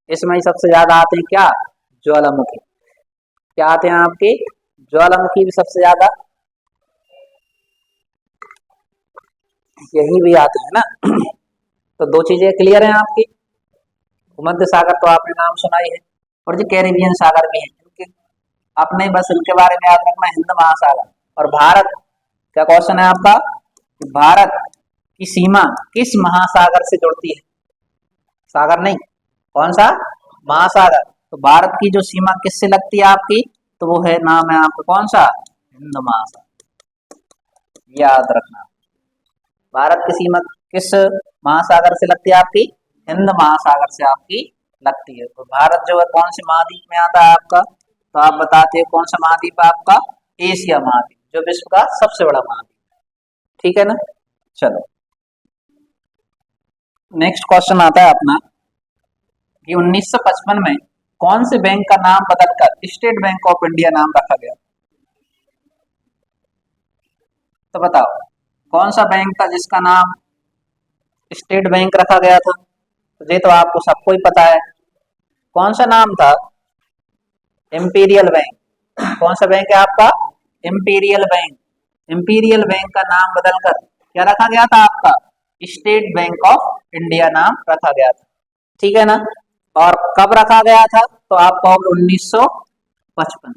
इसमें ही सबसे ज्यादा आते हैं क्या, ज्वालामुखी। क्या आते हैं आपके, ज्वालामुखी भी सबसे ज्यादा, यही भी आते हैं ना। तो दो चीजें क्लियर हैं आपकी, भूमध्य सागर तो आपने नाम सुना ही है, और जो कैरिबियन सागर भी है, क्योंकि आपने बस इनके बारे में याद रखना, हिंद महासागर। और भारत, क्या क्वेश्चन है आपका, भारत की सीमा किस महासागर से जुड़ती है, सागर नहीं, कौन सा, महासागर। तो भारत की जो सीमा किससे लगती है आपकी, तो वो है, नाम है आपका कौन सा, हिंद महासागर। याद रखना भारत की सीमा किस महासागर से लगती है आपकी, हिंद महासागर से आपकी लगती है। तो भारत जो है कौन से महाद्वीप में आता है आपका, तो आप बताते हैं कौन सा महाद्वीप है आपका, एशिया महाद्वीप, जो विश्व का सबसे बड़ा महाद्वीप। ठीक है ना। चलो नेक्स्ट क्वेश्चन आता है अपना कि 1955 में कौन से बैंक का नाम बदलकर स्टेट बैंक ऑफ इंडिया नाम रखा गया। तो बताओ कौन सा बैंक था जिसका नाम स्टेट बैंक रखा गया था। तो ये तो आपको सबको ही पता है। कौन सा नाम था? Imperial bank. कौन सा बैंक है आपका? Imperial bank. इंपीरियल बैंक का नाम बदलकर क्या रखा गया था आपका? स्टेट बैंक ऑफ इंडिया नाम रखा गया था। ठीक है ना? और कब रखा गया था? तो आप कहोगे 1955।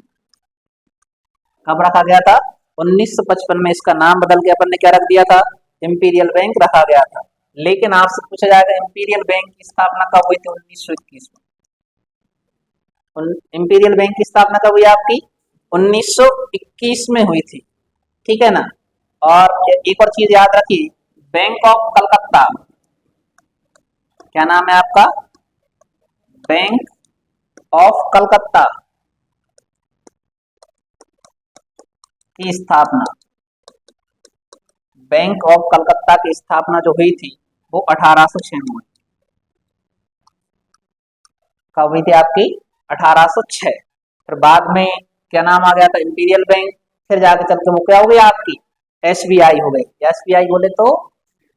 कब रखा गया था? 1955 में इसका नाम बदल के अपन ने क्या रख दिया था? इंपीरियल बैंक रखा गया था। लेकिन आपसे पूछा जाएगा इंपीरियल बैंक की स्थापना कब हुई थी? 1921 में। इंपीरियल बैंक की स्थापना कब हुई आपकी? 1921 में हुई थी। ठीक है ना? और एक और चीज याद रखिए, बैंक ऑफ कलकत्ता, क्या नाम है आपका? बैंक ऑफ कलकत्ता की स्थापना, बैंक ऑफ कलकत्ता की स्थापना जो हुई थी वो 1806 में हुई। कब हुई थी आपकी? 1806। फिर बाद में क्या नाम आ गया था? Imperial bank. फिर जाके चल के वो क्या हो गई आपकी? एसबीआई हो गई। एसबीआई बोले तो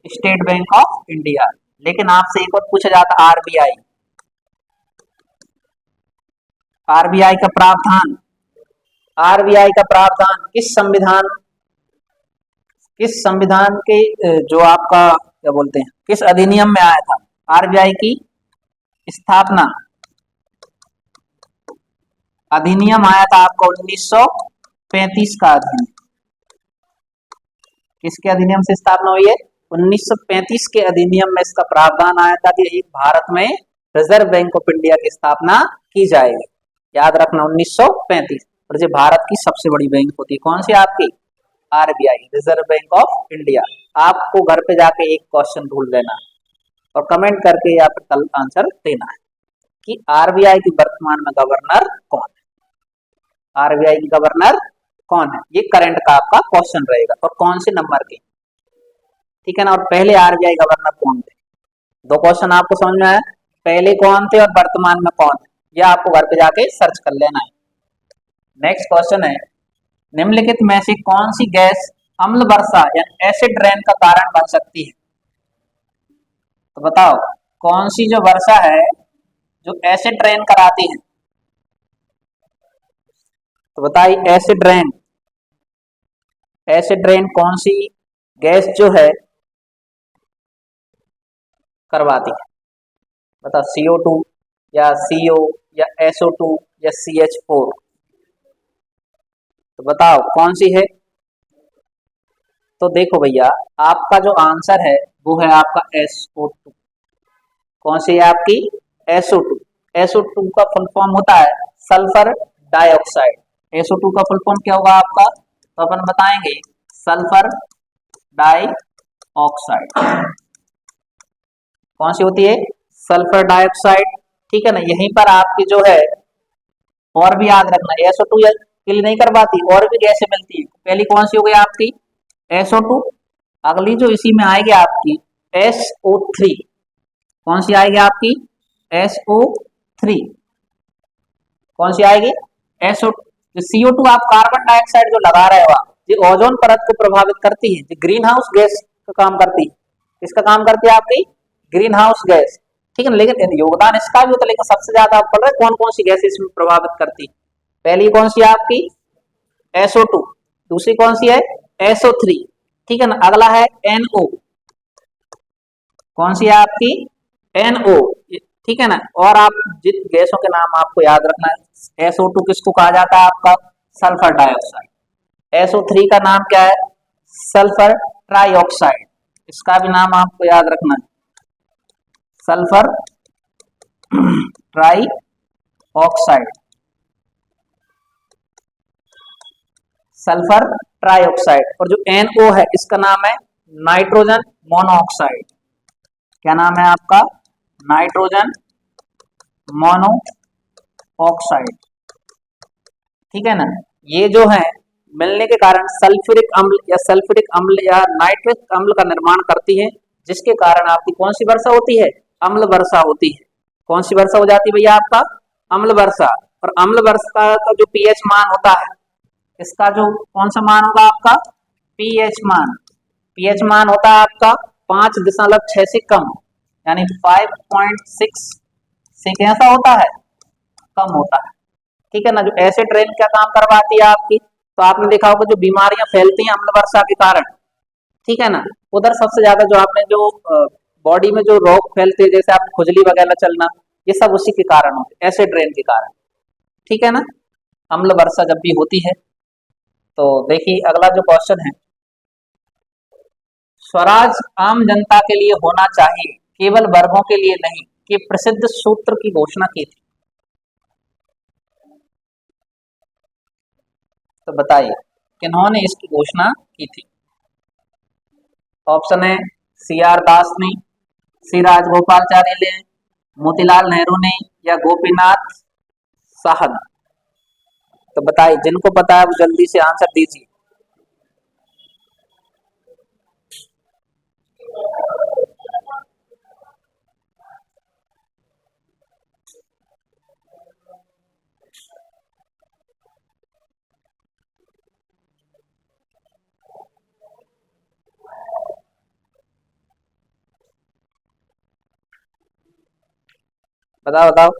स्टेट बैंक ऑफ इंडिया। लेकिन आपसे एक और पूछा जाता आरबीआई। आरबीआई का प्रावधान, आरबीआई का प्रावधान किस संविधान के जो आपका क्या बोलते हैं, किस अधिनियम में आया था? आरबीआई की स्थापना अधिनियम आया था आपका 1935 का अधिनियम। किसके अधिनियम से स्थापना हुई है? 1935 के अधिनियम में इसका प्रावधान आया था कि एक भारत में रिजर्व बैंक ऑफ इंडिया की स्थापना की जाएगी। याद रखना 1935। और जो भारत की सबसे बड़ी बैंक होती है कौन सी आपकी? RBI, reserve bank of India. आपको घर पे जाके एक क्वेश्चन ढूंढ लेना और कमेंट करके या फिर कल आंसर देना है कि आरबीआई की वर्तमान में गवर्नर कौन है? आरबीआई की गवर्नर कौन है? ये करंट का आपका क्वेश्चन रहेगा और कौन से नंबर के। ठीक है ना? और पहले आरबीआई गवर्नर कौन थे? दो क्वेश्चन आपको समझ में आया? पहले कौन थे और वर्तमान में कौन है? यह आपको घर पे जाके सर्च कर लेना है। नेक्स्ट क्वेश्चन है, निम्नलिखित में से कौन सी गैस अम्ल वर्षा या एसिड रेन का कारण बन सकती है? तो बताओ कौन सी जो वर्षा है जो एसिड रेन कराती है? तो बताइए एसिड रेन कौन सी गैस जो है करवाती है? बता, CO2 या CO या SO2 या CH4? तो बताओ कौन सी है? तो देखो भैया, आपका जो आंसर है वो है आपका SO2। कौन सी है आपकी? SO2। SO2 का फुल फॉर्म होता है सल्फर डाइऑक्साइड। SO2 का फुल फॉर्म क्या होगा आपका? तो अपन बताएंगे सल्फर डाइऑक्साइड। कौन सी होती है? Sulphur dioxide. ठीक है ना? यहीं पर आपकी जो है और भी याद रखना, SO2 के लिए नहीं करवाती, और भी गैसें मिलती है। पहली कौन सी हो गई आपकी? SO2। अगली जो इसी में आएगी आपकी SO3। कौन सी आएगी आपकी? SO3। कौन सी आएगी? CO2 आप कार्बन डाइऑक्साइड जो लगा रहे हो आप, ये ओजोन परत को प्रभावित करती है, ये ग्रीन हाउस गैस का काम करती है। किसका काम करती है आपकी? Green house gas. ठीक है ना? लेकिन योगदान इसका भी होता है, लेकिन सबसे ज्यादा आप पढ़ रहे कौन कौन सी गैस इसमें प्रभावित करती है। पहली कौन सी है आपकी? SO2। दूसरी कौन सी है? SO3। ठीक है ना? अगला है NO। कौन सी है आपकी? NO। ठीक है ना? और आप जिन गैसों के नाम आपको याद रखना है, SO2 किसको कहा जाता है आपका? Sulphur dioxide. SO3 का नाम क्या है? Sulphur trioxide. इसका भी नाम आपको याद रखना है, sulphur try oxide. Sulphur trioxide. और जो NO है इसका नाम है नाइट्रोजन मोनोऑक्साइड। क्या नाम है आपका? Nitrogen monoxide. ठीक है ना? ये जो है मिलने के कारण सल्फ्यूरिक अम्ल या नाइट्रिक अम्ल का निर्माण करती है, जिसके कारण आपकी कौन सी वर्षा होती है? अम्ल वर्षा होती है। कौन सी वर्षा हो जाती है भैया आपका? अम्ल वर्षा। और अम्ल वर्षा का जो pH मान होता है, इसका जो कौन सा मान होगा आपका? pH मान। pH मान होता है आपका 5.6 से कम, यानी 5.6 से कैसा होता है, कम होता है। ठीक है ना। जो एसिड रेन क्या काम करवाती है आपकी, तो आपने देखा होगा जो बीमारियां फैलती हैं अम्ल वर्षा के कारण, ठीक है ना, उधर सबसे ज्यादा जो आपने जो बॉडी में जो रोग फैलते हैं, जैसे आप खुजली वगैरह चलना, ये सब उसी के कारण होते हैं, एसिड रेन के कारण। ठीक है ना। अम्ल वर्षा जब भी होती है, तो देखिए अगला जो क्वेश्चन है, स्वराज आम जनता के लिए होना चाहिए, केवल वर्गों के लिए नहीं, कि प्रसिद्ध सूत्र की घोषणा की थी। तो बताइए किन्होंने इसकी घोषणा की थी। ऑप्शन है सी आर दास ने, सी राजगोपालचारी ने, मोतीलाल नेहरू ने, या गोपीनाथ साहब। तो बताइए जिनको पता है वो जल्दी से आंसर दीजिए। बताओ बताओ।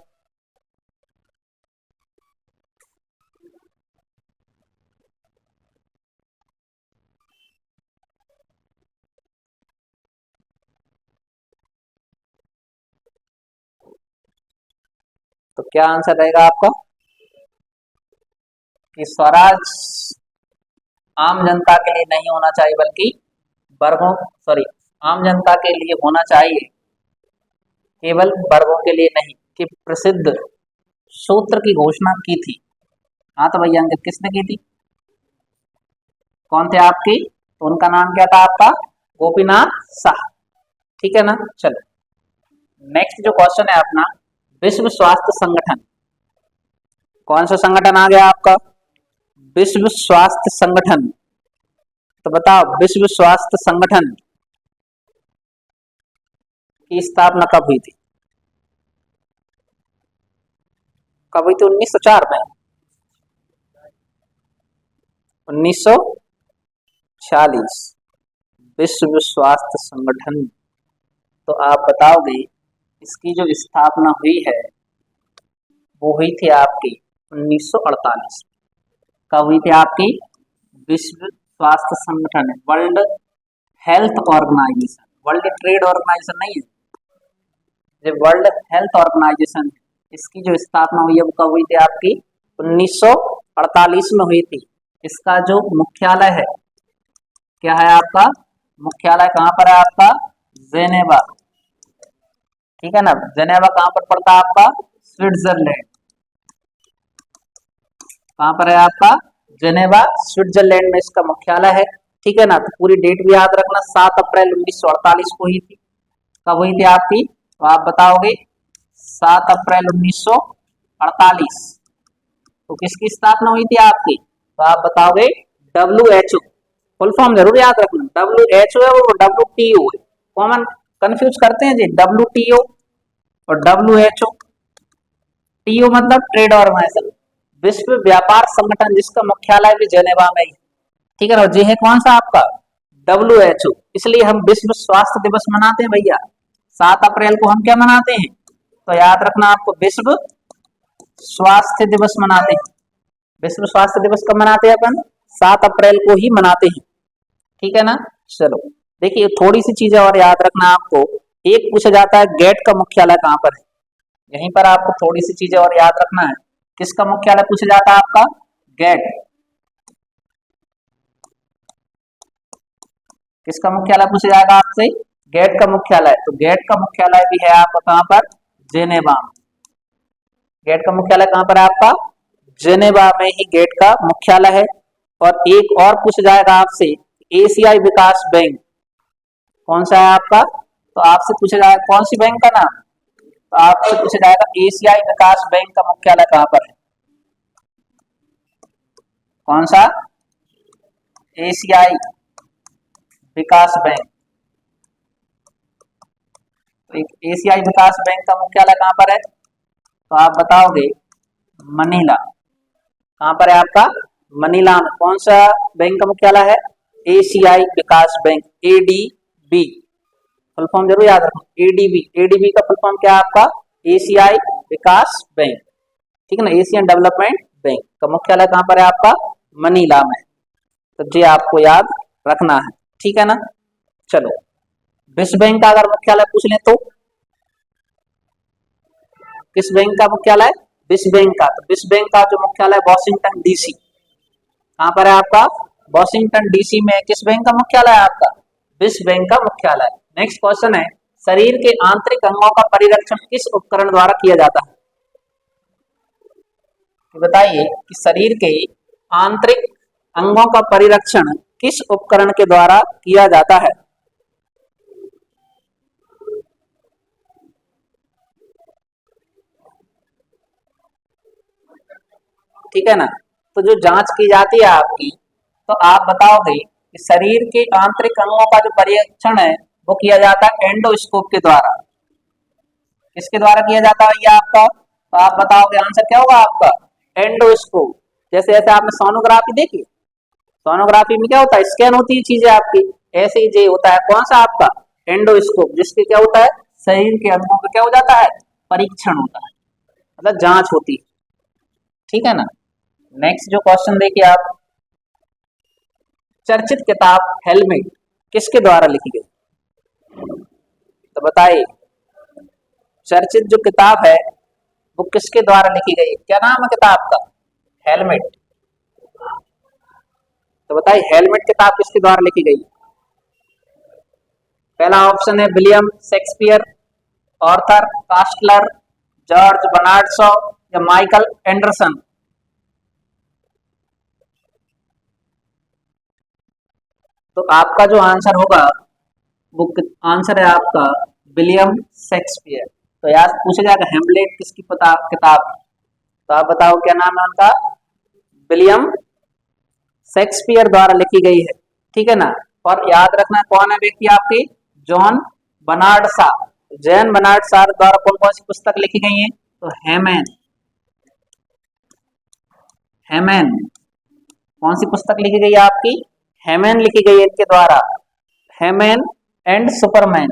तो क्या आंसर रहेगा आपका, कि स्वराज आम जनता के लिए नहीं होना चाहिए बल्कि वर्गों, सॉरी, आम जनता के लिए होना चाहिए, केवल वर्गों के लिए नहीं, कि प्रसिद्ध सूत्र की घोषणा की थी। हाँ तो भैया अंकित किसने की थी, कौन थे आपकी, तो उनका नाम क्या था आपका, गोपीनाथ शाह। ठीक है ना। चलो नेक्स्ट जो क्वेश्चन है अपना, विश्व स्वास्थ्य संगठन, कौन सा संगठन आ गया आपका, विश्व स्वास्थ्य संगठन। तो बताओ विश्व स्वास्थ्य संगठन की स्थापना कब हुई थी, कब हुई थी, 1904 में, 1946, विश्व स्वास्थ्य संगठन। तो आप बताओगे इसकी जो स्थापना हुई है वो हुई थी आपकी 1948। कब हुई थी आपकी, विश्व स्वास्थ्य संगठन, world health organization, world trade organization नहीं है, ये वर्ल्ड हेल्थ ऑर्गेनाइजेशन है, इसकी जो स्थापना हुई है वो कब हुई थी आपकी 1948 में हुई थी। इसका जो मुख्यालय है, क्या है आपका, मुख्यालय कहाँ पर है आपका, जेनेवा। ठीक है ना। जेनेवा कहाँ पर पड़ता है आपका, स्विट्जरलैंड। कहाँ पर है आपका, जेनेवा स्विट्जरलैंड में इसका मुख्यालय है। ठीक है ना। तो पूरी डेट भी याद रखना, 7 अप्रैल 1948 को हुई थी। कब हुई थी आपकी, तो आप बताओगे 7 अप्रैल 1948। तो किसकी स्थापना हुई थी आपकी, तो आप बताओगे WHO। फुल फॉर्म जरूर याद रखना, WHO है और WTO है, कॉमन कंफ्यूज करते हैं जी, WTO और WHO। टीओ मतलब ट्रेड ऑर्गेनाइजेशन, विश्व व्यापार संगठन, जिसका मुख्यालय भी जेनेवा में ही। ठीक है ना। जे है कौन सा आपका, WHO। इसलिए हम विश्व स्वास्थ्य दिवस मनाते हैं भैया, 7 अप्रैल को हम क्या मनाते हैं, तो याद रखना आपको, विश्व स्वास्थ्य दिवस मनाते हैं। विश्व स्वास्थ्य दिवस कब मनाते हैं अपन, 7 अप्रैल को ही मनाते हैं। ठीक है ना। चलो देखिए थोड़ी सी चीजें और याद रखना आपको, एक पूछा जाता है गेट का मुख्यालय कहाँ पर है, यहीं पर आपको थोड़ी सी चीजें और याद रखना है। किसका मुख्यालय पूछा जाता है आपका, गेट। किसका मुख्यालय पूछा जाएगा आपसे, गेट का मुख्यालय। तो गेट का मुख्यालय भी है आपका कहाँ पर, जेनेवा। गेट का मुख्यालय कहाँ पर है आपका, जेनेवा में ही गेट का मुख्यालय है। और एक और पूछ जाएगा आपसे, एशियाई विकास बैंक कौन सा है आपका, तो आपसे पूछा जाएगा कौन सी बैंक का नाम, तो आपसे पूछा जाएगा एशियाई विकास बैंक का मुख्यालय कहाँ पर है, कौन सा, एशियाई विकास बैंक। तो एशियाई विकास बैंक का मुख्यालय कहाँ पर है, तो आप बताओगे मनीला। कहाँ पर है आपका, मनीला में। कौन सा बैंक का मुख्यालय है, एशियाई विकास बैंक, ADB। फुल फॉर्म जरूर याद रखो, एडीबी। एडीबी का फुल फॉर्म क्या है आपका? एशियाई विकास बैंक, ठीक है ना, एशियन डेवलपमेंट बैंक का मुख्यालय कहाँ पर है आपका? मनीला में। तो ये आपको याद रखना है, ठीक है ना। चलो, विश्व बैंक का अगर मुख्यालय पूछ लें तो किस बैंक का मुख्यालय? विश्व बैंक का। तो विश्व बैंक का जो मुख्यालय वॉशिंगटन डीसी, कहाँ पर है आपका? वॉशिंगटन डीसी में। किस बैंक का मुख्यालय है आपका? विश्व बैंक का मुख्यालय। नेक्स्ट क्वेश्चन है, शरीर के आंतरिक अंगों का परिरक्षण किस उपकरण द्वारा किया जाता है? तो बताइए कि शरीर के आंतरिक अंगों का परिरक्षण किस उपकरण के द्वारा किया जाता है? ठीक है ना। तो जो जांच की जाती है आपकी, तो आप बताओगे कि शरीर के आंतरिक अंगों का जो परीक्षण है वो किया जाता है एंडोस्कोप के द्वारा। किसके द्वारा किया जाता है ये आपका? तो आप बताओगे आंसर क्या होगा आपका? एंडोस्कोप। जैसे जैसे आपने सोनोग्राफी देखी, सोनोग्राफी में क्या होता है? स्कैन होती है चीजें आपकी, ऐसे ही जे होता है कौन सा आपका? एंडोस्कोप, जिसके क्या होता है? शरीर के अंगों का क्या हो जाता है? परीक्षण होता है, मतलब जांच होती है, ठीक है ना। नेक्स्ट जो क्वेश्चन देखिए आप, चर्चित किताब हेलमेट किसके द्वारा लिखी गई? तो बताइए, चर्चित जो किताब है वो किसके द्वारा लिखी गई? क्या नाम है किताब का? हेलमेट। तो बताइए, हेलमेट किताब किसके द्वारा लिखी गई? पहला ऑप्शन है William Shakespeare, Arthur Koestler, George Bernard Shaw या माइकल एंडरसन। तो आपका जो आंसर होगा वो आंसर है आपका विलियम शेक्सपियर। तो यार पूछा जाएगा हेमलेट किसकी किताब? तो आप बताओ क्या नाम है उनका? विलियम शेक्सपियर द्वारा लिखी गई है, ठीक है ना। और याद रखना कौन है व्यक्ति आपकी? John Bernard Shaw. John Bernard Shaw द्वारा कौन कौन सी पुस्तक लिखी गई है? तो हेमैन। हेमैन कौन सी पुस्तक लिखी गई है आपकी? हेमैन लिखी गई है इनके द्वारा। हेमैन एंड सुपरमैन।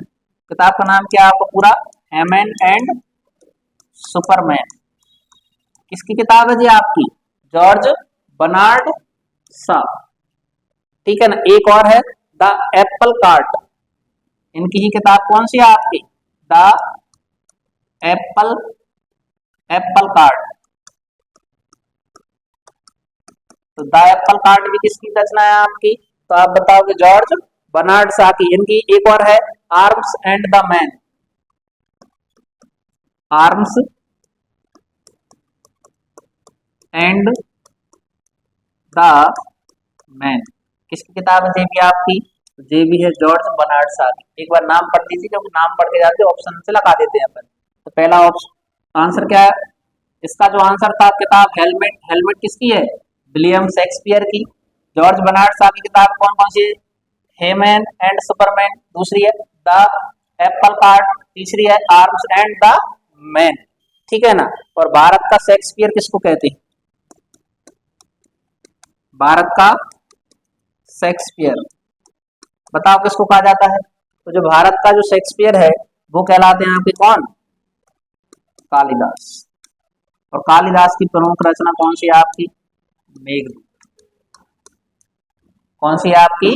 किताब का नाम क्या है आपको पूरा? हेमैन एंड सुपरमैन। किसकी किताब है जी आपकी? जॉर्ज बर्नार्ड शॉ, ठीक है ना। एक और है द एप्पल कार्ट, इनकी ही किताब कौन सी है आपकी? The Apple Apple cart. तो द एप्पल कार्ट भी किसकी रचना है आपकी? तो आप बताओगे जॉर्ज बर्नार्ड शॉ की। इनकी एक और है arms and the man. Arms and the man किसकी किताब है ये भी आपकी? ये भी है जॉर्ज बर्नार्ड शॉ की। एक बार नाम पढ़ लीजिए, क्योंकि नाम पढ़ के जाते ऑप्शन से लगा देते हैं अपन। तो पहला ऑप्शन आंसर क्या है इसका? जो आंसर था किताब हेलमेट। हेलमेट किसकी है? विलियम शेक्सपियर की। जॉर्ज बर्नार्ड शॉ की किताब कौन कौन सी है? हेमैन एंड सुपरमैन, दूसरी है द एप्पल कार्ट, तीसरी है आर्म्स एंड द मैन, ठीक है ना। और भारत का शेक्सपियर किसको कहते हैं? भारत का शेक्सपियर बताओ किसको कहा जाता है? तो जो भारत का जो शेक्सपियर है वो कहलाते हैं आपके कौन? कालिदास। और कालिदास की प्रमुख रचना कौन सी है आपकी? मेघदूत। कौन सी है आपकी?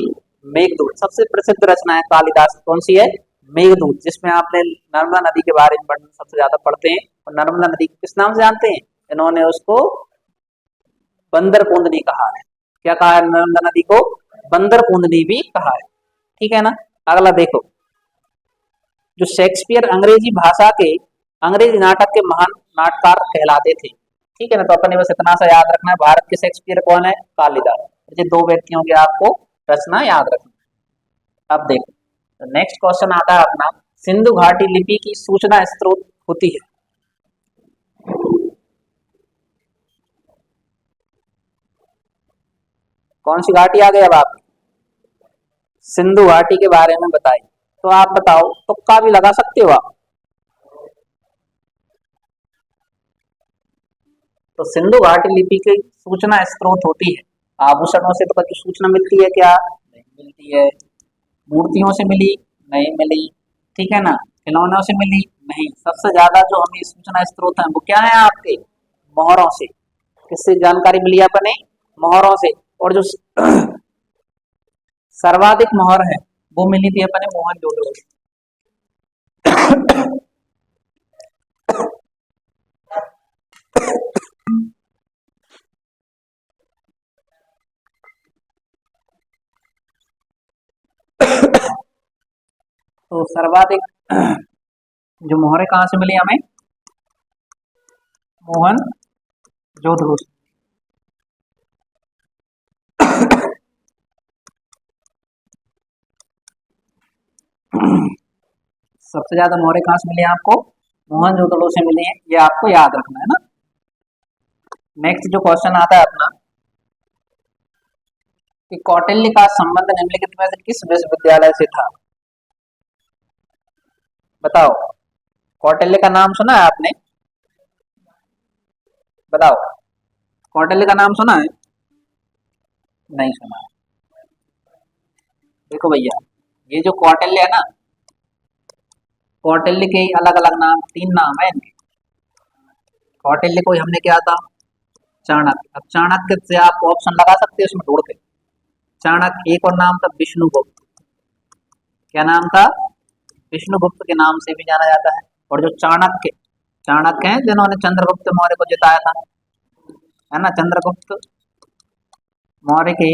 मेघदूत। सबसे प्रसिद्ध रचना है कालिदास की, कौन सी है? मेघदूत, जिसमें आपने नर्मदा नदी के बारे में सबसे ज्यादा पढ़ते हैं। और नर्मदा नदी को किस नाम से जानते हैं? इन्होंने उसको बंदर कुंदनी कहा है। क्या कहा है नर्मदा नदी को? बंदर कुंदनी भी कहा है, ठीक है ना। अगला देखो, जो शेक्सपियर अंग्रेजी भाषा के अंग्रेजी नाटक के महान नाटककार कहलाते थे, ठीक है ना। तो अपने बस इतना सा याद रखना है, भारत के शेक्सपियर कौन है? कालिदास। ये दो व्यक्तियों की आपको रचना याद रखना है। अब देखो, तो नेक्स्ट क्वेश्चन आता है अपना, सिंधु घाटी लिपि की सूचना स्रोत होती है। कौन सी घाटी आ गई अब आप? सिंधु घाटी के बारे में बताइए। तो आप बताओ, तुक्का भी लगा सकते हो आप। तो सिंधु घाटी लिपि की सूचना स्रोत होती है। आभूषणों से तो कभी सूचना मिलती है क्या? नहीं मिलती है। मूर्तियों से मिली? नहीं मिली। ठीक है ना। खिलौनों से मिली नहीं, सबसे ज्यादा जो हमें सूचना स्रोत है वो क्या है आपके, मोहरों से। किससे जानकारी मिली अपने, मोहरों से। और जो सर्वाधिक मोहर है वो मिली थी अपने मोहनजोदड़ो से। तो सर्वाधिक जो मोहरें कहाँ से मिली हमें, मोहन जोधपुर से। सबसे ज्यादा मोहरें कहाँ से मिली हैं आपको, मोहनजोदड़ो से मिली है, ये आपको याद रखना है ना। नेक्स्ट जो क्वेश्चन आता है अपना कि कौटिल्य का संबंध निम्नलिखित में से किस विश्वविद्यालय से था। बताओ, कौटिल्य का नाम सुना है आपने, बताओ, कौटिल्य का नाम सुना है, नहीं सुना है। देखो भैया, ये जो कौटिल्य है ना, कौटिल्य के अलग अलग नाम, तीन नाम है इनके। कौटिल्य को हमने क्या था, चाणक्य। अब चाणक्य से आप ऑप्शन लगा सकते हैं उसमें ढूंढ के। चाणक्य, एक और नाम था विष्णुगुप्त। क्या नाम था, विष्णुगुप्त के नाम से भी जाना जाता है। और जो चाणक्य, चाणक्य हैं जिन्होंने चंद्रगुप्त मौर्य को जिताया था, है ना। चंद्रगुप्त मौर्य के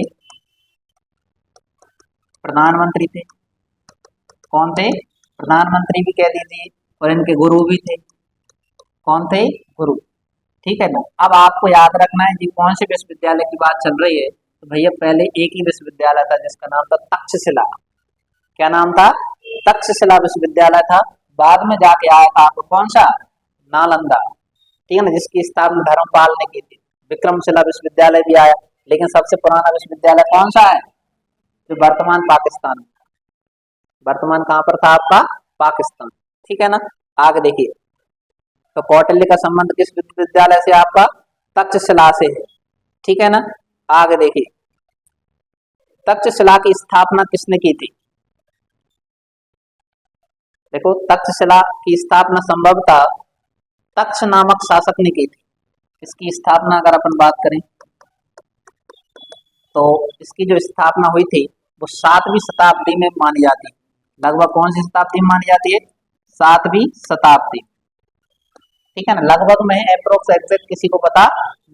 प्रधानमंत्री थे। कौन थे, प्रधानमंत्री भी कह दीजिए, और इनके गुरु भी थे। कौन थे, गुरु। ठीक है ना। अब आपको याद रखना है जी कौन से विश्वविद्यालय की बात चल रही है। तो भैया पहले एक ही विश्वविद्यालय था जिसका नाम था तक्षशिला। क्या नाम था, तक्षशिला विश्वविद्यालय था। बाद में जाके आया था आपको कौन सा, नालंदा। ठीक है ना, जिसकी स्थापना धर्मपाल ने की थी। विक्रमशिला विश्वविद्यालय भी आया, लेकिन सबसे पुराना विश्वविद्यालय कौन सा है, जो वर्तमान पाकिस्तान में, वर्तमान कहाँ पर था आपका, पाकिस्तान। ठीक है ना। आगे देखिए, तो कौटिल्य का संबंध किस विश्वविद्यालय से, आपका तक्षशिला से है। ठीक है ना। आगे देखिए, तक्षशिला की स्थापना किसने की थी। देखो, तक्षशिला की स्थापना संभवतः तक्ष नामक शासक ने की थी। इसकी स्थापना अगर अपन बात करें तो इसकी जो स्थापना हुई थी वो 7वीं शताब्दी में मानी जाती है। लगभग कौन सी शताब्दी में मानी जाती है, 7वीं शताब्दी। ठीक है ना। लगभग में अप्रोक्स एग्जैक्ट किसी को पता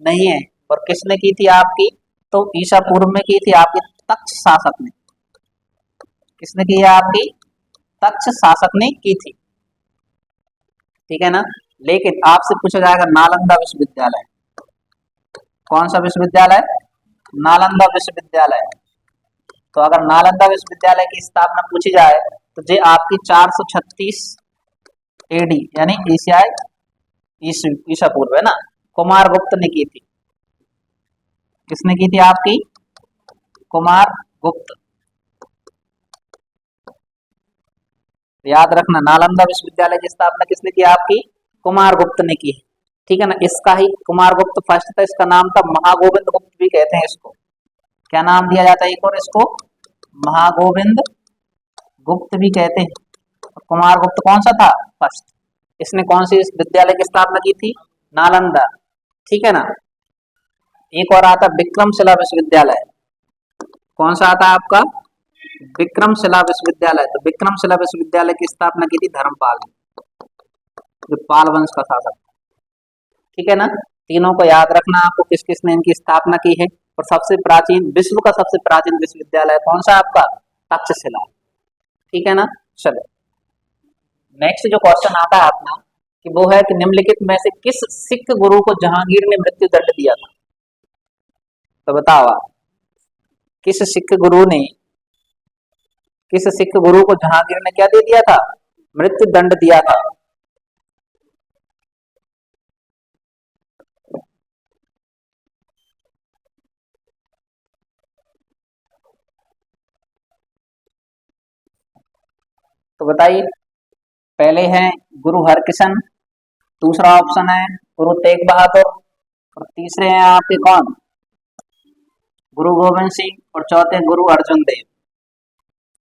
नहीं है। और किसने की थी आपकी, तो ईसा पूर्व में की थी आपकी तक्ष शासक ने। किसने की है आपकी, तक्ष शासक ने की थी। ठीक है ना। लेकिन आपसे पूछा जाएगा नालंदा विश्वविद्यालय, कौन सा विश्वविद्यालय, नालंदा विश्वविद्यालय। तो अगर नालंदा विश्वविद्यालय की स्थापना पूछी जाए तो ये आपकी 436 एडी यानी एशियाई ईसा पूर्व, है ना, कुमार गुप्त ने की थी। किसने की थी आपकी, कुमार गुप्त। याद रखना, नालंदा विश्वविद्यालय की स्थापना किसने की आपकी, कुमार गुप्त ने की है। ठीक है ना। इसका ही कुमार गुप्त फर्स्ट था, इसका नाम था महागोविंद गुप्त भी कहते हैं इसको। क्या नाम दिया जाता है एक और इसको, महागोविंद गुप्त भी कहते हैं। कुमार गुप्त कौन सा था, फर्स्ट। इसने कौन सी विद्यालय की स्थापना की थी, नालंदा। ठीक है ना। एक और आता विक्रमशिला विश्वविद्यालय, कौन सा आता है आपका, विक्रमशिला विश्वविद्यालय। तो विक्रमशिला विश्वविद्यालय की स्थापना की थी धर्मपाल ने, जो पाल वंश का शासक। ठीक है ना। तीनों को याद रखना आपको, किस किसने इनकी स्थापना की है। और सबसे प्राचीन, विश्व का सबसे प्राचीन विश्वविद्यालय कौन सा आपका, तक्षशिला। ठीक है ना। चलो, नेक्स्ट जो क्वेश्चन आता है अपना कि वो है कि निम्नलिखित में से किस सिख गुरु को जहांगीर ने मृत्यु दंड दिया था। तो बताओ आप, किस सिख गुरु ने, किस सिख गुरु को जहांगीर ने क्या दे दिया था, मृत्यु दंड दिया था। तो बताइए, पहले है गुरु हरकिशन, दूसरा ऑप्शन है गुरु तेग बहादुर, और तीसरे हैं आपके कौन, गुरु गोविंद सिंह, और चौथे गुरु अर्जुन देव।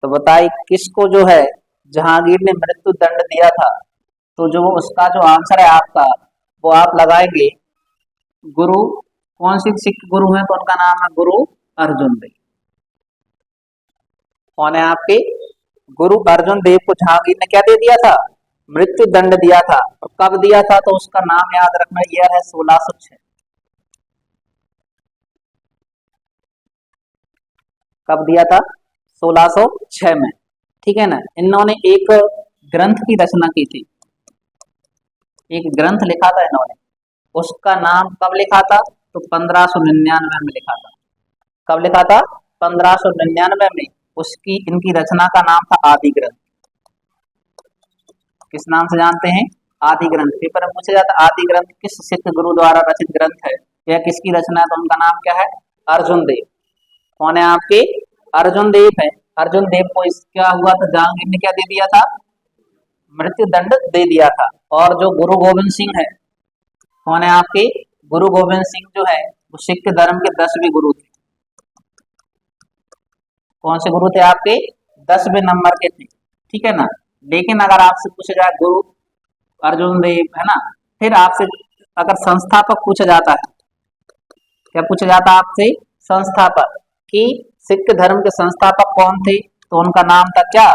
तो बताइए किसको जो है जहांगीर ने मृत्यु दंड दिया था, तो जो उसका जो आंसर है आपका, वो आप लगाएंगे गुरु, कौन सी सिख गुरु है, तो उनका नाम है गुरु अर्जुन देव। कौन है आपके? गुरु अर्जुन देव को जहांगीर ने क्या दे दिया था? मृत्यु दंड दिया था। और कब दिया था? तो उसका नाम याद रखना, ईयर है 1606। कब दिया था? 1606 में। ठीक है ना। इन्होंने एक ग्रंथ की रचना की थी, एक ग्रंथ लिखा था इन्होंने, उसका नाम कब लिखा था? तो 1599 में लिखा था। कब लिखा था? 1599 में। उसकी इनकी रचना का नाम था आदि ग्रंथ। किस नाम से जानते हैं? आदि ग्रंथ। पेपर में पूछा जाता है आदि ग्रंथ किस सिख गुरु द्वारा रचित ग्रंथ है, यह किसकी रचना है, तो उनका नाम क्या है? अर्जुन देव। कौन है आपके? अर्जुन देव है। अर्जुन देव को इस क्या हुआ था? जहांगीर ने क्या दे दिया था? मृत्यु दंड दे दिया था। और जो गुरु गोविंद सिंह है, कौन है आपके? गुरु गोविंद सिंह जो है वो सिख धर्म के 10वें गुरु थे। कौन से गुरु थे आपके? 10वें नंबर के थे। ठीक है ना। लेकिन अगर आपसे पूछा जाए गुरु अर्जुन देव है ना, फिर आपसे अगर संस्थापक पूछा जाता है, क्या पूछा जाता है आपसे? संस्थापक, कि सिख धर्म के संस्थापक कौन थे, तो उनका नाम था क्या?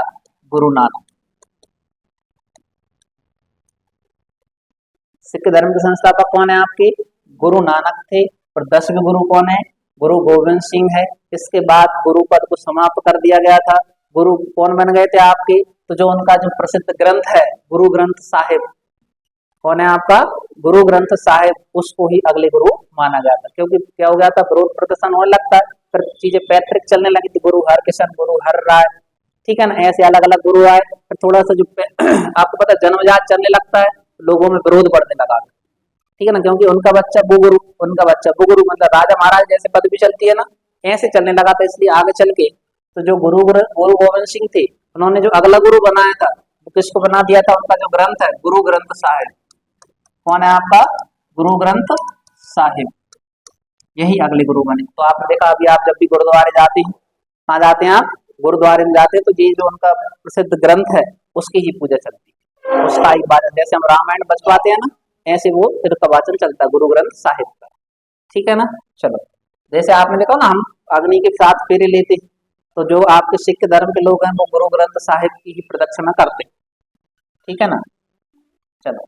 गुरु नानक। सिख धर्म के संस्थापक कौन है आपके? गुरु नानक थे। और 10वें गुरु कौन है? गुरु गोविंद सिंह है। इसके बाद गुरु पद को समाप्त कर दिया गया था। गुरु कौन बन गए थे आपके? तो जो उनका जो प्रसिद्ध ग्रंथ है गुरु ग्रंथ साहिब, कौन है आपका? गुरु ग्रंथ साहिब, उसको ही अगले गुरु माना गया था। क्योंकि क्या हो गया था? विरोध प्रदर्शन होने लगता है, फिर चीजें पैतृक चलने लगी थी, गुरु हरकिशन, गुरु हर राय, ठीक है ना, ऐसे अलग अलग गुरु आए। फिर थोड़ा सा जो आपको पता है जन्मजात चलने लगता है, लोगों में विरोध बढ़ने लगा। ठीक है ना, क्योंकि उनका बच्चा वो गुरु, उनका बच्चा वो गुरु, मतलब राजा महाराज जैसे पदवी चलती है ना, ऐसे चलने लगा था। इसलिए आगे चल के तो जो गुरु गोविंद सिंह थे, उन्होंने जो अगला गुरु बनाया था, वो किसको बना दिया था? उनका जो ग्रंथ है गुरु ग्रंथ साहिब। कौन है आपका? गुरु ग्रंथ साहिब, यही अगले गुरु बने। तो आपने देखा अभी आप जब भी गुरुद्वारे जाते हैं, कहाँ जाते हैं आप? गुरुद्वारे में जाते हैं, तो ये जो उनका प्रसिद्ध ग्रंथ है उसकी ही पूजा चलती है, उसका एक बार जैसे हम रामायण बचवाते हैं ना, ऐसे वो फिर का वाचन चलता है गुरु ग्रंथ साहिब का। ठीक है ना। चलो, जैसे आपने देखा ना, हम अग्नि के 7 फेरे लेते हैं, तो जो आपके सिख धर्म के लोग हैं वो गुरु ग्रंथ साहिब की ही प्रदक्षिणा करते हैं। ठीक है ना। चलो,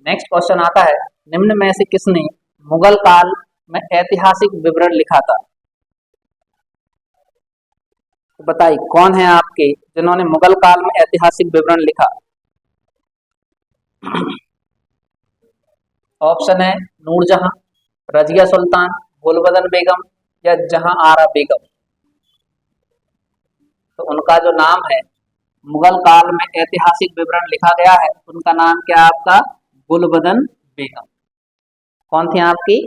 नेक्स्ट क्वेश्चन आता है, निम्न में से किसने मुगल काल में ऐतिहासिक विवरण लिखा था? तो बताइए कौन है आपके जिन्होंने मुगल काल में ऐतिहासिक विवरण लिखा? ऑप्शन है नूरजहां, रजिया सुल्तान, गुलबदन बेगम, या जहां आरा बेगम। तो उनका जो नाम है, मुगल काल में ऐतिहासिक विवरण लिखा गया है, उनका नाम क्या है आपका? गुलबदन बेगम। कौन थी आपकी?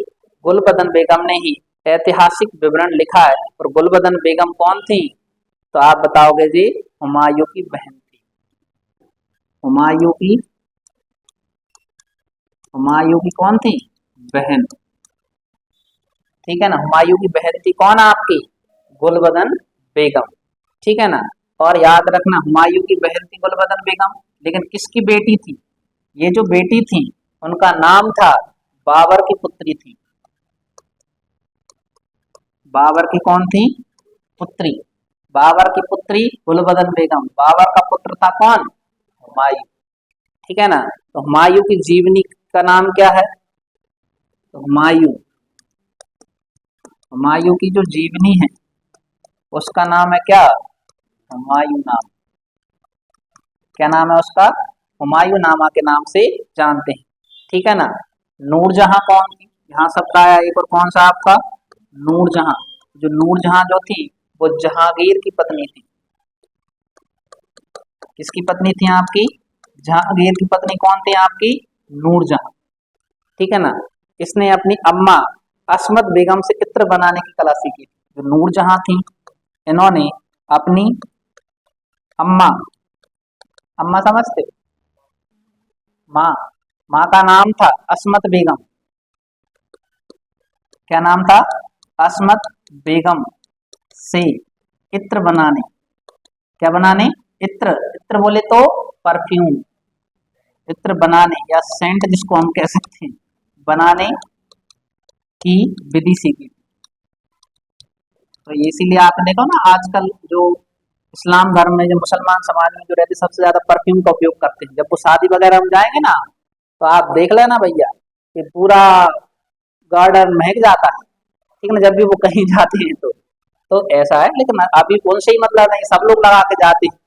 गुलबदन बेगम ने ही ऐतिहासिक विवरण लिखा है। और गुलबदन बेगम कौन थी? तो आप बताओगे जी, हुमायूं की बहन थी। हुमायूं की, हुमायूं की कौन थी? बहन। ठीक है ना, हुमायूं की बहन थी कौन आपकी? गुलबदन बेगम। ठीक है ना। और याद रखना, हुमायूं की बहन थी गुलबदन बेगम, लेकिन किसकी बेटी थी? ये जो बेटी थी उनका नाम था, बाबर की पुत्री थी। बाबर की कौन थी? पुत्री। बाबर की पुत्री गुलबदन बेगम। बाबर का पुत्र था कौन? हुमायूं। ठीक है ना। तो हुमायूं की जीवनी का नाम क्या है? तो हुमायूं, हुमायूं की जो जीवनी है उसका नाम है क्या? हुमायूं नाम। क्या नाम है उसका? हुमायूं नामा के नाम से जानते हैं। ठीक है ना। नूरजहां कौन थी? यहाँ शब्द आया एक और, कौन सा आपका? नूरजहां। जो नूरजहां जो थी वो जहांगीर की पत्नी थी। किसकी पत्नी थी आपकी? जहांगीर की पत्नी कौन थी आपकी? नूरजहां। ठीक है ना। इसने अपनी अम्मा असमत बेगम से इत्र बनाने की कला सीखी। जो नूरजहां थी, इन्होंने अपनी अम्मा, अम्मा समझते हो? माँ, माँ का नाम था असमत बेगम। क्या नाम था? असमत बेगम से इत्र बनाने, क्या बनाने? इत्र, इत्र बोले तो परफ्यूम, इत्र बनाने या सेंट जिसको हम कह सकते हैं, बनाने की विधि सीखी। तो इसीलिए आपने देखा ना आजकल जो इस्लाम धर्म में, जो मुसलमान समाज में जो रहते सबसे ज्यादा परफ्यूम का उपयोग करते हैं। जब वो शादी वगैरह में जाएंगे ना, तो आप देख लेना भैया कि पूरा गार्डन महक जाता है, ठीक ना, जब भी वो कहीं जाते हैं तो ऐसा है। लेकिन अभी उनसे ही मतलब नहीं, सब लोग लगा के जाते हैं।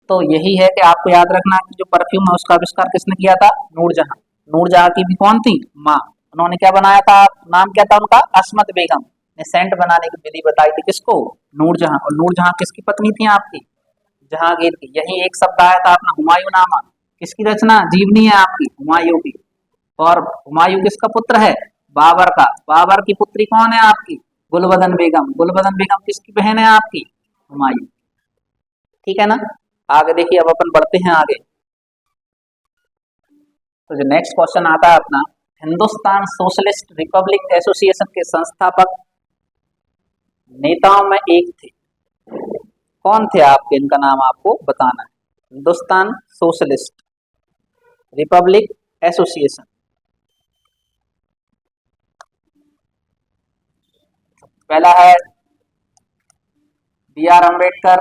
तो यही है कि आपको याद रखना कि जो परफ्यूम है उसका आविष्कार किसने किया था? नूरजहां। नूरजहां की भी कौन थी? माँ। उन्होंने क्या बनाया था? नाम क्या था उनका? असमत बेगम ने सेंट बनाने की विधि बताई थी किसको? नूरजहां। और नूरजहां किसकी पत्नी थी आपकी? जहांगीर की। यही एक शब्द आया था अपना हुमायूंनामा, किसकी रचना? जीवनी है आपकी हुमायूं की। और हुमायूं किसका पुत्र है? बाबर का। बाबर की पुत्री कौन है आपकी? गुलबदन बेगम। गुलबदन बेगम किसकी बहन है आपकी? हुमायूं। ठीक है ना। आगे देखिए, अब अपन बढ़ते हैं आगे। तो जो नेक्स्ट क्वेश्चन आता है अपना, हिंदुस्तान सोशलिस्ट रिपब्लिक एसोसिएशन के संस्थापक नेताओं में एक थे, कौन थे आपके? इनका नाम आपको बताना है। हिंदुस्तान सोशलिस्ट रिपब्लिक एसोसिएशन, पहला है बी आर अम्बेडकर,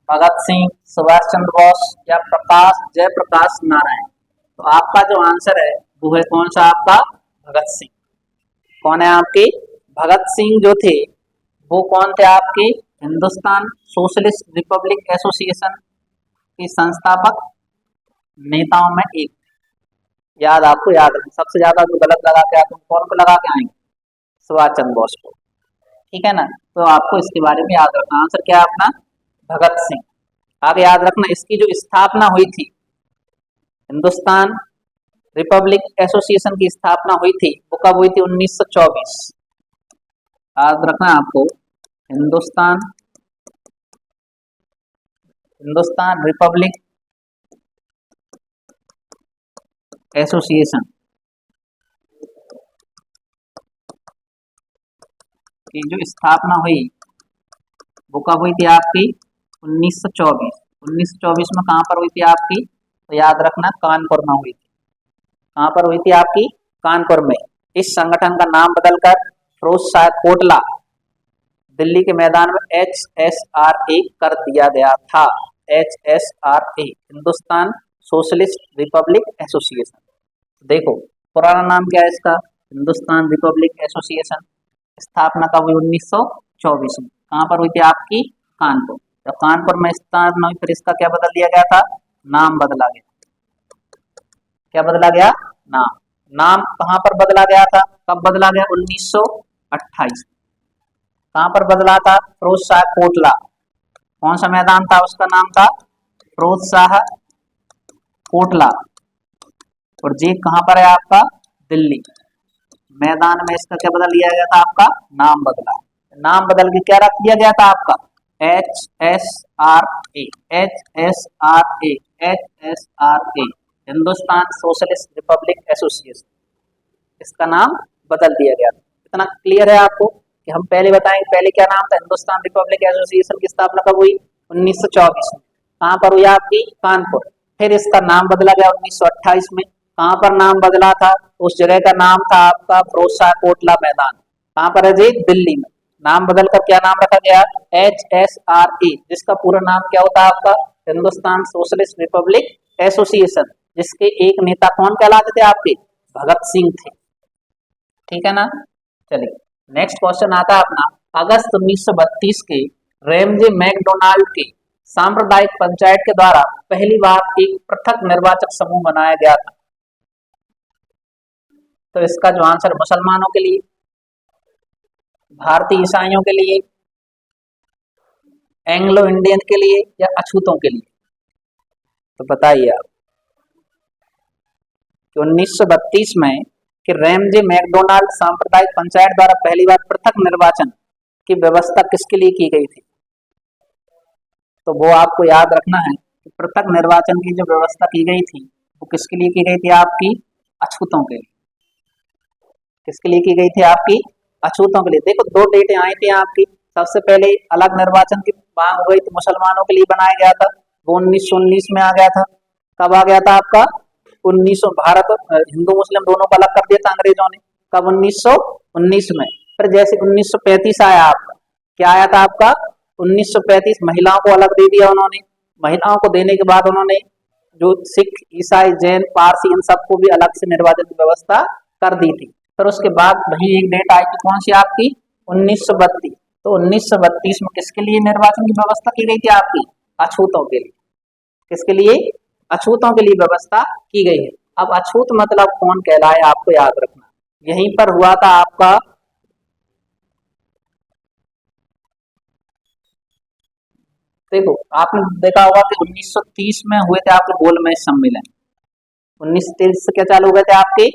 भगत सिंह, सुभाष चंद्र बोस या प्रकाश जयप्रकाश नारायण। तो आपका जो आंसर है वो है कौन सा आपका? भगत सिंह। कौन है आपके? भगत सिंह जो थे वो कौन थे आपके? हिंदुस्तान सोशलिस्ट रिपब्लिक एसोसिएशन के संस्थापक नेताओं में एक। याद, आपको याद है, सबसे ज्यादा जो गलत लगा के आते हैं कौन को लगा के आएंगे? सुभाष चंद्र बोस को। ठीक है ना। तो आपको इसके बारे में याद रखना। आंसर क्या है अपना? भगत सिंह। आगे याद रखना, इसकी जो स्थापना हुई थी, हिंदुस्तान रिपब्लिक एसोसिएशन की स्थापना हुई थी, वो कब हुई थी? 1924। याद रखना आपको, हिंदुस्तान हिंदुस्तान रिपब्लिक एसोसिएशन की जो स्थापना हुई वो कब हुई थी आपकी? 1924। 1924 में कहाँ पर हुई थी आपकी? तो याद रखना, कानपुर में हुई थी। कहाँ पर हुई थी आपकी? कानपुर में। इस संगठन का नाम बदलकर फिरोज शाह कोटला दिल्ली के मैदान में HSRA कर दिया गया था। HSRA, Hindustan socialist Republic association. देखो, पुराना नाम क्या है इसका? Hindustan Republic association. स्थापना कब हुई? 1924 में। कहाँ पर हुई थी आपकी? कानपुर। जब कानपुर में स्थापना हुई फिर इसका क्या बदल दिया गया था? नाम बदला गया। क्या बदला गया? नाम। नाम कहाँ पर बदला गया था? कब बदला गया? 1928। कहाँ पर बदला था? फिरोज शाह कोटला। कौन सा मैदान था? उसका नाम था फिरोज शाह कोटला। और जी कहाँ पर है आपका? दिल्ली मैदान में। इसका क्या बदल दिया गया था? आपका नाम बदला। नाम बदल के क्या रख दिया गया था आपका? HSRA। HSRA। HSRA, Hindustan socialist Republic association. इसका नाम बदल दिया गया था। इतना क्लियर है आपको कि हम पहले बताएंगे पहले क्या नाम था? हिंदुस्तान रिपब्लिक एसोसिएशन की स्थापना कब हुई? 1924 में। कहाँ पर हुई आपकी? कानपुर। फिर इसका नाम बदला गया 1928 में। कहाँ पर नाम बदला था? उस जगह का नाम था आपका फिरोज शाह कोटला मैदान। कहाँ पर है जी? दिल्ली में। नाम बदलकर क्या नाम रखा गया? HSRA, जिसका पूरा नाम क्या होता है आपका? हिंदुस्तान सोशलिस्ट रिपब्लिक एसोसिएशन, जिसके एक नेता कौन कहलाते थे आपके? भगत सिंह थे। ठीक है ना। चलिए, नेक्स्ट क्वेश्चन आता है अपना, अगस्त 1932 के रेमजे मैकडोनाल्ड के सांप्रदायिक पंचायत के द्वारा पहली बार एक पृथक निर्वाचक समूह बनाया गया था। तो इसका जो आंसर मुसलमानों के लिए, भारतीय ईसाइयों के लिए, एंग्लो इंडियन के लिए या अछूतों के लिए? तो बताइए आप कि 1932 में कि रेमजे मैकडोनाल्ड सांप्रदायिक पंचायत द्वारा पहली बार पृथक निर्वाचन की व्यवस्था किसके लिए की गई थी? तो वो आपको याद रखना है कि पृथक निर्वाचन की जो व्यवस्था की गई थी वो किसके लिए की गई थी? आपकी अछूतों के लिए। किसके लिए की गई थी? आपकी अछूतों के लिए। देखो, दो डेटें आई थी आपकी। सबसे पहले अलग निर्वाचन की मांग हो गई थी, मुसलमानों के लिए बनाया गया था। वो 1919 में आ गया था। कब आ गया था आपका? 1900। भारत हिंदू मुस्लिम दोनों को अलग कर दिया था अंग्रेजों ने। कब? 1919 में। फिर जैसे 1935 आया आपका, क्या आया था आपका? 1935 महिलाओं को अलग दे दिया उन्होंने। महिलाओं को देने के बाद उन्होंने जो सिख, ईसाई, जैन, पारसी इन सबको भी अलग से निर्वाचन की व्यवस्था कर दी थी। फिर उसके बाद वही एक डेट आई थी, कौन सी आपकी? 1932। तो 1932 में किसके लिए निर्वाचन की व्यवस्था की गई थी आपकी? अछूतों के लिए। किसके लिए? अछूतों के लिए व्यवस्था की गई है। अब अछूत मतलब कौन कहलाए, आपको याद रखना। यहीं पर हुआ था आपका, देखो आपने देखा होगा कि 1930 में हुए थे आपके गोलमेज सम्मेलन। 1930 से क्या चालू हो गए थे आपके?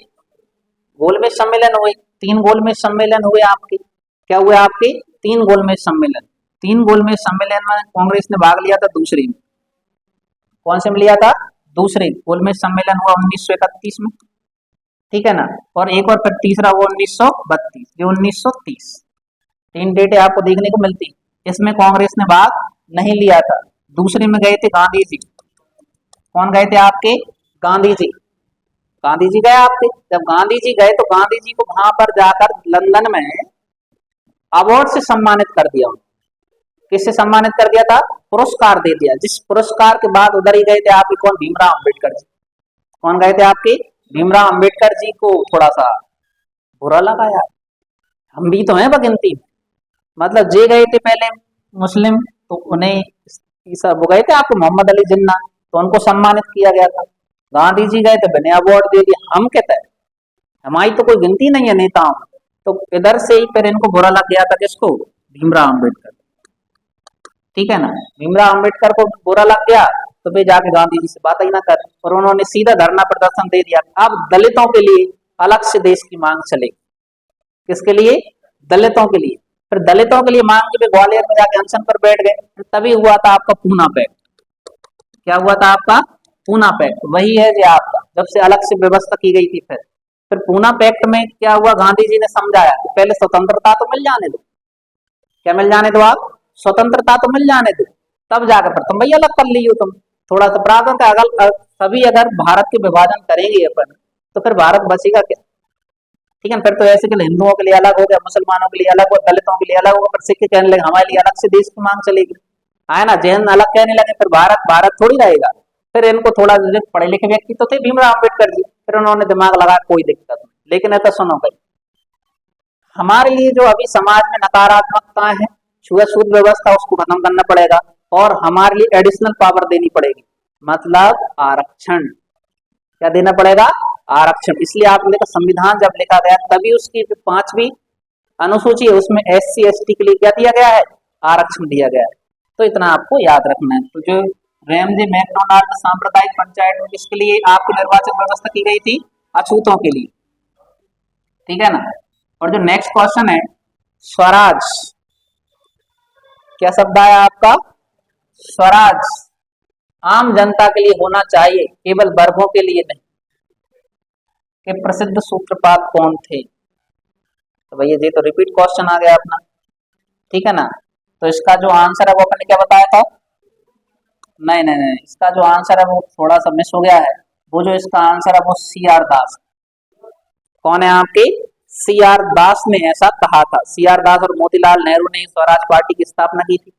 गोलमेज सम्मेलन हुए। 3 गोलमेज सम्मेलन हुए आपके। क्या हुए आपके? 3 गोलमेज सम्मेलन। 3 गोलमेज सम्मेलन में कांग्रेस ने भाग लिया था दूसरे में। कौन से में लिया था? दूसरे। गोलमेज सम्मेलन हुआ 1931 में, ठीक है ना। और एक और फिर तीसरा हुआ 1932, ये 1930। 3 डेटें आपको देखने को मिलती। इसमें कांग्रेस ने भाग नहीं लिया था। दूसरे में गए थे गांधी जी। कौन गए थे आपके? गांधी जी। गांधी जी गए आपके। जब गांधी जी गए तो गांधी जी को वहां पर जाकर लंदन में अवार्ड से सम्मानित कर दिया उन्होंने। किससे सम्मानित कर दिया था? पुरस्कार दे दिया। जिस पुरस्कार के बाद उधर ही गए थे आपके, कौन? भीमराव अम्बेडकर जी। कौन गए थे आपके? भीमराव अम्बेडकर जी को थोड़ा सा बुरा लगा यार, हम भी तो हैं बगिनती में। मतलब जे गए थे पहले मुस्लिम, तो उन्हें ईसा वो गए थे आपको मोहम्मद अली जिन्ना, तो उनको सम्मानित किया गया था। गांधी जी गए थे, बने अवार्ड दे दिया। हम कहते हैं हमारी तो कोई गिनती नहीं है नेताओं में। तो इधर से ही फिर इनको बुरा लग गया था, किसको? भीमराव अम्बेडकर। ठीक है ना। भीमराव अम्बेडकर को बुरा लग गया तो वे जाके गांधी जी से बात ही ना कर, और उन्होंने सीधा धरना प्रदर्शन दे दिया। अब दलितों के लिए अलग से देश की मांग चलेगी। किसके लिए? दलितों के लिए। फिर दलितों के लिए मांग के वे ग्वालियर में जाके अनशन पर बैठ गए। फिर तभी हुआ था आपका पूना पैक्ट। क्या हुआ था आपका? पूना पैक्ट। वही है जो आपका जब से अलग से व्यवस्था की गई थी। फिर पूना पैक्ट में क्या हुआ? गांधी जी ने समझाया कि पहले स्वतंत्रता तो मिल जाने दो। क्या मिल जाने दो? आप स्वतंत्रता तो मिल जाने दो, तब जाकर फिर तुम भैया अलग कर लियो। तुम थोड़ा सा प्रावधान का अगर सभी अगर भारत के विभाजन करेंगे अपन, तो फिर भारत बचेगा क्या? ठीक है। फिर तो ऐसे कि हिंदुओं के लिए अलग हो गया, मुसलमानों के लिए अलग हो, दलितों के लिए अलग होगा। फिर सिख कहने लगे हमारे लिए अलग से देश की मांग चलेगी, है ना। जैन अलग कहने लगे, फिर भारत भारत थोड़ी रहेगा। फिर इनको थोड़ा, जो पढ़े लिखे व्यक्ति तो थे भीमराव अम्बेडकर जी, फिर उन्होंने दिमाग लगा कोई दिक्कत नहीं। लेकिन ऐसा सुनो भाई, हमारे लिए जो अभी समाज में नकारात्मकता है, छुआछूत व्यवस्था, उसको खत्म करना पड़ेगा। और हमारे लिए एडिशनल पावर देनी पड़ेगी, मतलब आरक्षण। क्या देना पड़ेगा? आरक्षण। इसलिए आपने देखा संविधान जब लिखा गया तभी उसकी जो 5वीं अनुसूची है उसमें SC ST के लिए क्या दिया गया है? आरक्षण दिया गया है। तो इतना आपको याद रखना है। तो जो रैमजे मैकडोनाल्ड सांप्रदायिक पंचायत में किसके लिए आपकी निर्वाचन व्यवस्था की गई थी? अछूतों के लिए। ठीक है ना। और जो नेक्स्ट क्वेश्चन है, स्वराज, क्या शब्द आया आपका? स्वराज आम जनता के लिए होना चाहिए, केवल वर्गों के लिए नहीं। के प्रसिद्ध सूत्रपात कौन थे? तो भैया ये तो रिपीट क्वेश्चन आ गया अपना। ठीक है ना। तो इसका जो आंसर है वो अपन ने क्या बताया था? नहीं नहीं नहीं, इसका जो आंसर है वो थोड़ा सा मिस हो गया है। वो जो इसका आंसर है वो CR दास। कौन है आपके? CR दास ने ऐसा कहा था। CR दास और मोतीलाल नेहरू ने स्वराज पार्टी की स्थापना की थी।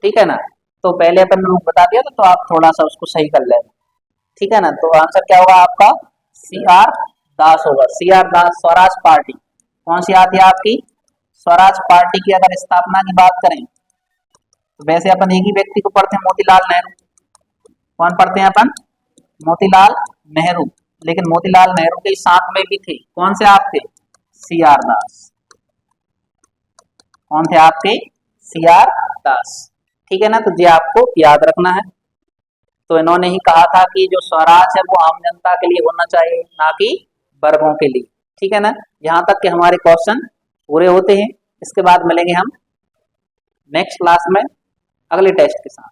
ठीक है ना। तो पहले अपन ने बता दिया था, तो आप थोड़ा सा उसको सही कर लेना। ठीक है ना। तो आंसर क्या होगा आपका? CR दास होगा। CR दास। स्वराज पार्टी कौन सी आती है आपकी? स्वराज पार्टी की अगर स्थापना की बात करें तो वैसे अपन एक ही व्यक्ति को पढ़ते हैं, मोतीलाल नेहरू। कौन पढ़ते हैं अपन? मोतीलाल नेहरू। लेकिन मोतीलाल नेहरू के साथ में भी थे, कौन से आपके? CR दास। कौन थे आपके? CR दास। ठीक है ना। तो ये आपको याद रखना है। तो इन्होंने ही कहा था कि जो स्वराज है वो आम जनता के लिए होना चाहिए, ना कि वर्गों के लिए। ठीक है ना। यहाँ तक के हमारे क्वेश्चन पूरे होते हैं। इसके बाद मिलेंगे हम नेक्स्ट क्लास में अगले टेस्ट के साथ।